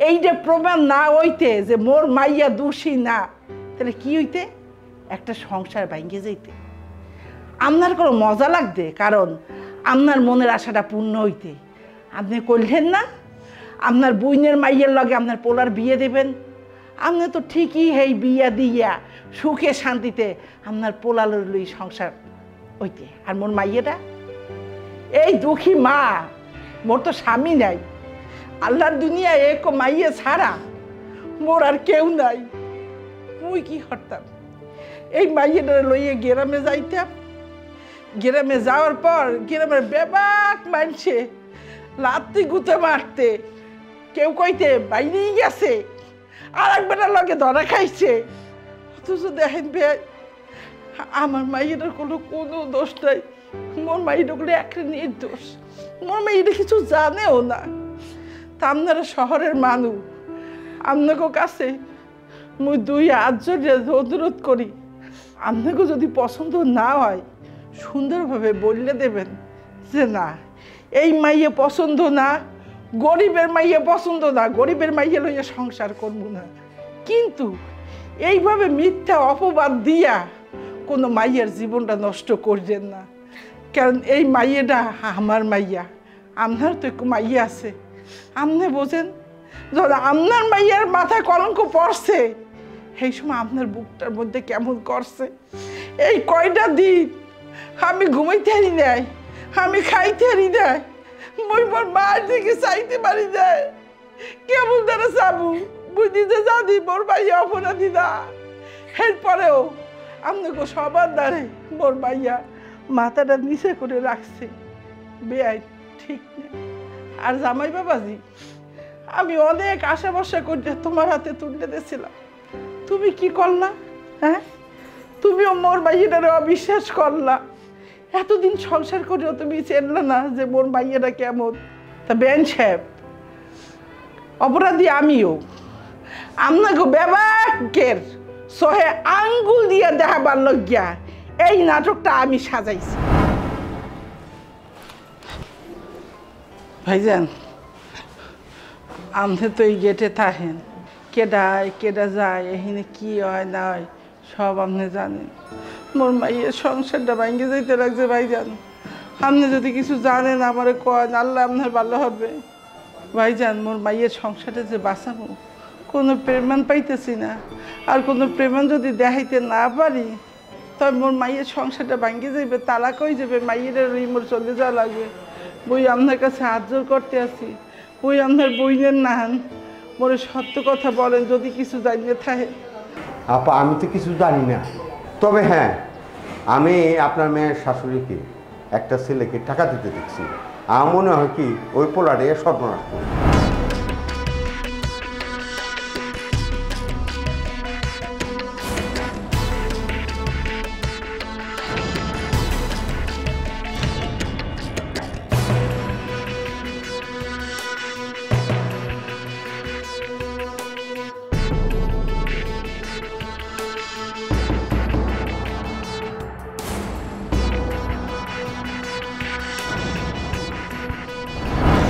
এইটা প্রমাণ না হইতে যে মোর মাইয়া দোষী না, তাহলে কি হইতে? একটা সংসার ভাঙ্গে যাইতে। আপনার কোনো মজা লাগবে, কারণ আপনার মনের আশাটা পূর্ণ হইতে। আপনি করলেন না আপনার বইনের মাইয়ের লগে আপনার পোলার বিয়ে দেবেন। আপনি তো ঠিকই এই বিয়া দিয়া সুখে শান্তিতে আপনার পোলার লই সংসার হইতে। আর মোর মাইয়েটা এই দুঃখী মা, মোর তো স্বামী নাই, আল্লাহর দুনিয়া এক মাইয়ে ছাড়া মোর আর কেউ নাই। মুই কি করতাম? এই মাইয়েটা লইয়ে গ্রামে যাইতাম। গ্রামে যাওয়ার পর গ্রামের বেবাক মানছে লাত্তি গুতে মারতে, কেউ কইতে বাইরেই গেছে, আর একবারের লগে ধরা খাইছে। অথচ দেখেন বে, আমার মাইয়েটার কোনো দোষ নাই। মোর মাইয়েটা গুলো একটা নির্দোষ, মোর মাইয়েটা কিছু জানেও না। তা আপনারা শহরের মানুষ, আপনাকে কাছে মুই দুই হাত জড়িয়ে অনুরোধ করি, আপনাকে যদি পছন্দ না হয় সুন্দরভাবে বললে দেবেন যে না, এই মাইয়ে পছন্দ না, গরিবের মাইয়ে পছন্দ না, গরিবের মাইয়ে লইয়া সংসার করবো না। কিন্তু এইভাবে মিথ্যা অপবাদ দিয়া কোনো মাইয়ের জীবনটা নষ্ট করবেন না, কারণ এই মাইয়েটা আমার মাইয়া। আপনার তো একটু মাইয়া আছে, আপনি বোঝেন। যখন আপনার মাইয়ার মাথায় কলঙ্ক পড়ছে, সেই সময় আপনার বুকটার মধ্যে কেমন করছে। এই কয়টা দিন আমি ঘুমাইতে হারি নাই, আমি খাইতে হারি নাই, মই মোর মার দিকে চাইতে পারি নাই। কেমন তারা চাবু বুঝিতে জানি মোর মাইয়া অপরাধী না। এরপরেও আপনাকে সবার দ্বারে মোর মাইয়া মাথাটা নিচে করে রাখছে। বেআই ঠিক নেই। আর জামাই বাবাজি, আমি অনেক আশা ভরসা করে তোমার হাতে তুলে দিয়েছিলাম, তুমি কি করলা? হ্যাঁ, তুমিও মোর মাইয়াটারে অবিশ্বাস করলা। এতদিন সংসার করেও তুমি চেনলা না যে মোর মাইয়াটা কেমন। তা বেন সাহেব, অপরাধী আমিও। আপনাকে বেবাকের সহে আঙ্গুল দিয়ে দেখাবার লজ্ঞা এই নাটকটা আমি সাজাইছি। ভাইজান, আমনে তো এই গেটে থাকেন, কেডায় কেডা যায়, এখানে কি হয় না হয় সব আপনি জানেন। মোর মাইয়ের সংসারটা ভাঙ্গে যাইতে লাগছে ভাইজান। আপনি যদি কিছু জানেন আমারে কয়, আল্লাহ আপনার ভালো হবে। ভাইজান, মোর মাইয়ের সংসারটা যে বাঁচাবো, কোনো প্রেমান পাইতেছি না। আর কোনো প্রেমান যদি দেখাইতে না পারি, তবে মোর মাইয়ের সংসারটা ভাঙ্গে যাইবে, তালাক হয়ে যাবে, মাইয়ের মোর চলে যাওয়া লাগবে। বই আপনার কাছে হাত জোর করতে আসি, ওই আপনার বইনের নান মোরে সত্য কথা বলেন যদি কিছু জানিয়ে থাকে। আপা, আমি তো কিছু জানি না, তবে হ্যাঁ, আমি আপনার মেয়ের শাশুড়িকে একটা ছেলেকে টাকা দিতে দেখছি। আমার মনে হয় কি ওই পোলারে সর্বনাশ করে।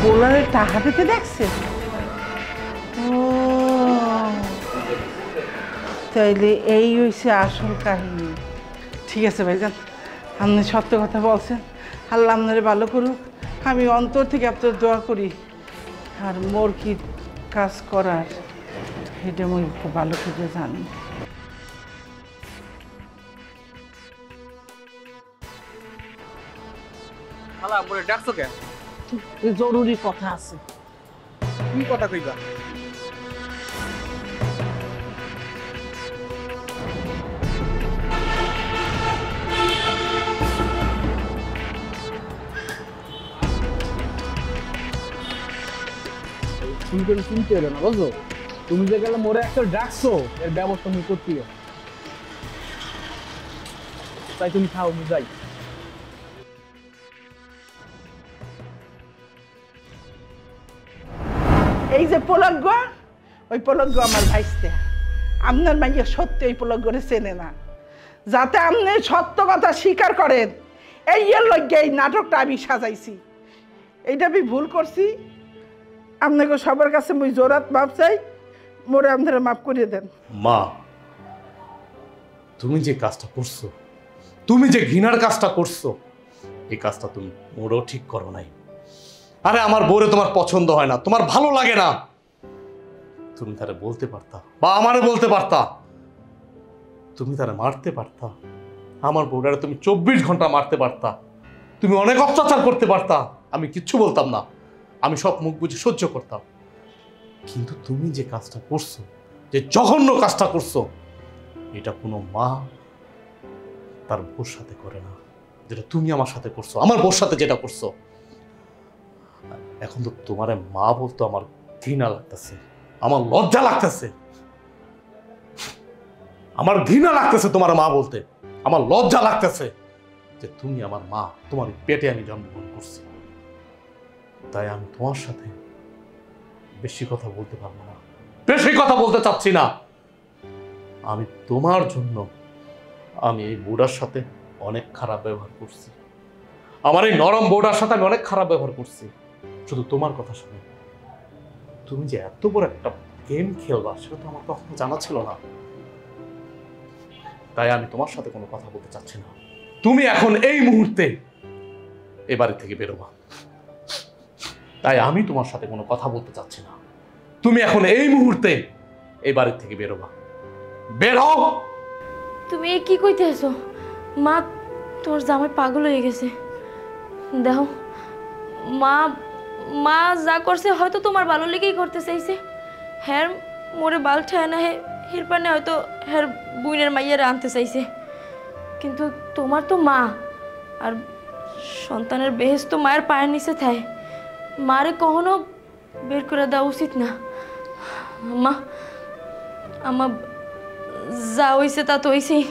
পোলারের টাকা দিতে দেখছে? ও তাইলে এই হয়েছে আসল কাহিনী। ঠিক আছে ভাইজান, আপনি সত্য কথা বলছেন, আল্লাহ আপনারে ভালো করুক। আমি অন্তর থেকে আপনার দোয়া করি। আর মোর কি কাজ করার এটা আমি ভালো করে জানি। আব্বুরে ডাকছো কেন? জরুরি কথা আছে। কি কথা কইবা? তুমি কোনো চিনতে হলো না বুঝলো, তুমি যে গেলে মোরে একটা ডাকছো এর ব্যবস্থা তুমি করতে হবে। তাই তুমি খাও, আমি যাই। এই যে পলজ্ঞ, ওই পলজ্ঞ আমার ভাইস্তে। আপনার মাইয়া সত্যি ওই পলজ্ঞরে চেনে না, যাতে আপনি সত্য কথা স্বীকার করেন। এই এর লজ্ঞে এই নাটকটা আমি সাজাইছি। এইটা আমি ভুল করছি, আপনাকে সবার কাছে মুই জোরাত মাপ চাই, মোরে আপনারা মাফ করিয়ে দেন। মা, তুমি যে কাজটা করছো, তুমি যে ঘৃণার কাজটা করছো, এই কাজটা তুমি মোড়েও ঠিক করো নাই। আরে আমার বউরে তোমার পছন্দ হয় না, তোমার ভালো লাগে না, তুমি তারা বলতে পারতা বা আমারে বলতে পারতা, তুমি তারা মারতে পারতা। আমার বউটারে তুমি 24 ঘন্টা মারতে পারতা, তুমি অনেক অত্যাচার করতে পারতা, আমি কিচ্ছু বলতাম না, আমি সব মুখ বুঝে সহ্য করতাম। কিন্তু তুমি যে কাজটা করছো, যে জঘন্য কাজটা করছো, এটা কোনো মা তার বউর সাথে করে না, যেটা তুমি আমার সাথে করছো, আমার বউর সাথে যেটা করছো। এখন তো তোমারে মা বলতো আমার ঘৃণা লাগতেছে, আমার লজ্জা লাগতেছে, আমার ঘৃণা লাগতেছে তোমার মা বলতে, আমার লজ্জা লাগতেছে যে তুমি আমার মা, তোমার পেটে আমি জন্মগ্রহণ করছি। তাই আমি তোমার সাথে বেশি কথা বলতে পারবো না, বেশি কথা বলতে চাচ্ছি না। আমি তোমার জন্য আমি এই বউটার সাথে অনেক খারাপ ব্যবহার করছি, আমার এই নরম বউটার সাথে আমি অনেক খারাপ ব্যবহার করছি। শুধু তোমার কথা শুনে তুমি যে এত বড় একটা গেম খেলবা সেটা তো আমার কখনো জানা ছিল না। তাই আমি তোমার সাথে কোনো কথা বলতে চাচ্ছি না। তুমি এখন এই মুহূর্তে এ বাড়ি থেকে বেরোবা। তাই আমি তোমার সাথে কোনো কথা বলতে চাচ্ছি না। তুমি এখন এই মুহূর্তে এই বাড়ি থেকে বেরোবা। বের হও। তুমি এ কি কইতে আছো মা? তোর জামাই পাগল হয়ে গেছে। দেখো মা, মা যা করছে হয়তো তোমার ভালো লেগেই করতে চাইছে। হ্যাঁ মোরে বাল ঠায় না, হের পানে হয়তো হ্যার বুইনের মাইয়ারা আনতে চাইছে। কিন্তু তোমার তো মা, আর সন্তানের বেহেস তো মায়ের পায়ের নিচে থাকে। মারে কখনো বের করে দেওয়া উচিত না। মা, আমার যা হয়েছে তা তো হয়েছেই।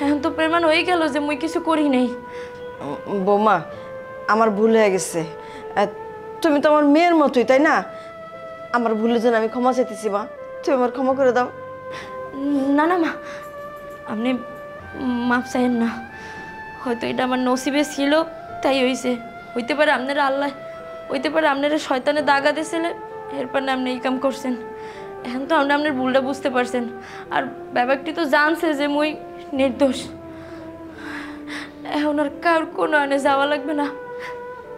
এখন তো প্রমাণ হয়ে গেল যে মুই কিছু করি নাই। বৌমা, আমার ভুল হয়ে গেছে। তুমি তো আমার মেয়ের মতোই, তাই না? আমার ভুলের জন্য আমি ক্ষমা চাইতেছি মা, তুমি আমার ক্ষমা করে দাও। না না মা, আপনি মাপ চাইেন না। হয়তো এটা আমার নসিবে ছিল তাই হয়েছে। হইতে পারে আপনারা আল্লাহ, হইতে পারে আপনারা শয়তানে দাগা দিয়েছিলে, এরপর না আপনি এই কাম করছেন। এখন তো আপনি আপনার ভুলটা বুঝতে পারছেন, আর ব্যাপারটি তো জানছে যে মুই নির্দোষ। এখন আর কার কোনো আনে যাওয়া লাগবে না।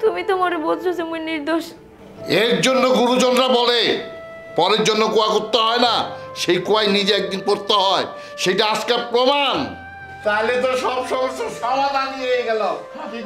তুমি তো মরে বলছো যে মুই নির্দোষ। এর জন্য গুরুজনরা বলে পরের জন্য কুয়া করতে হয় না, সেই কুয়ায় নিজে একদিন পড়তে হয়। সেটা আজকে প্রমাণ। তাহলে তো সব সমস্যার সমাধানই হয়ে গেল। কি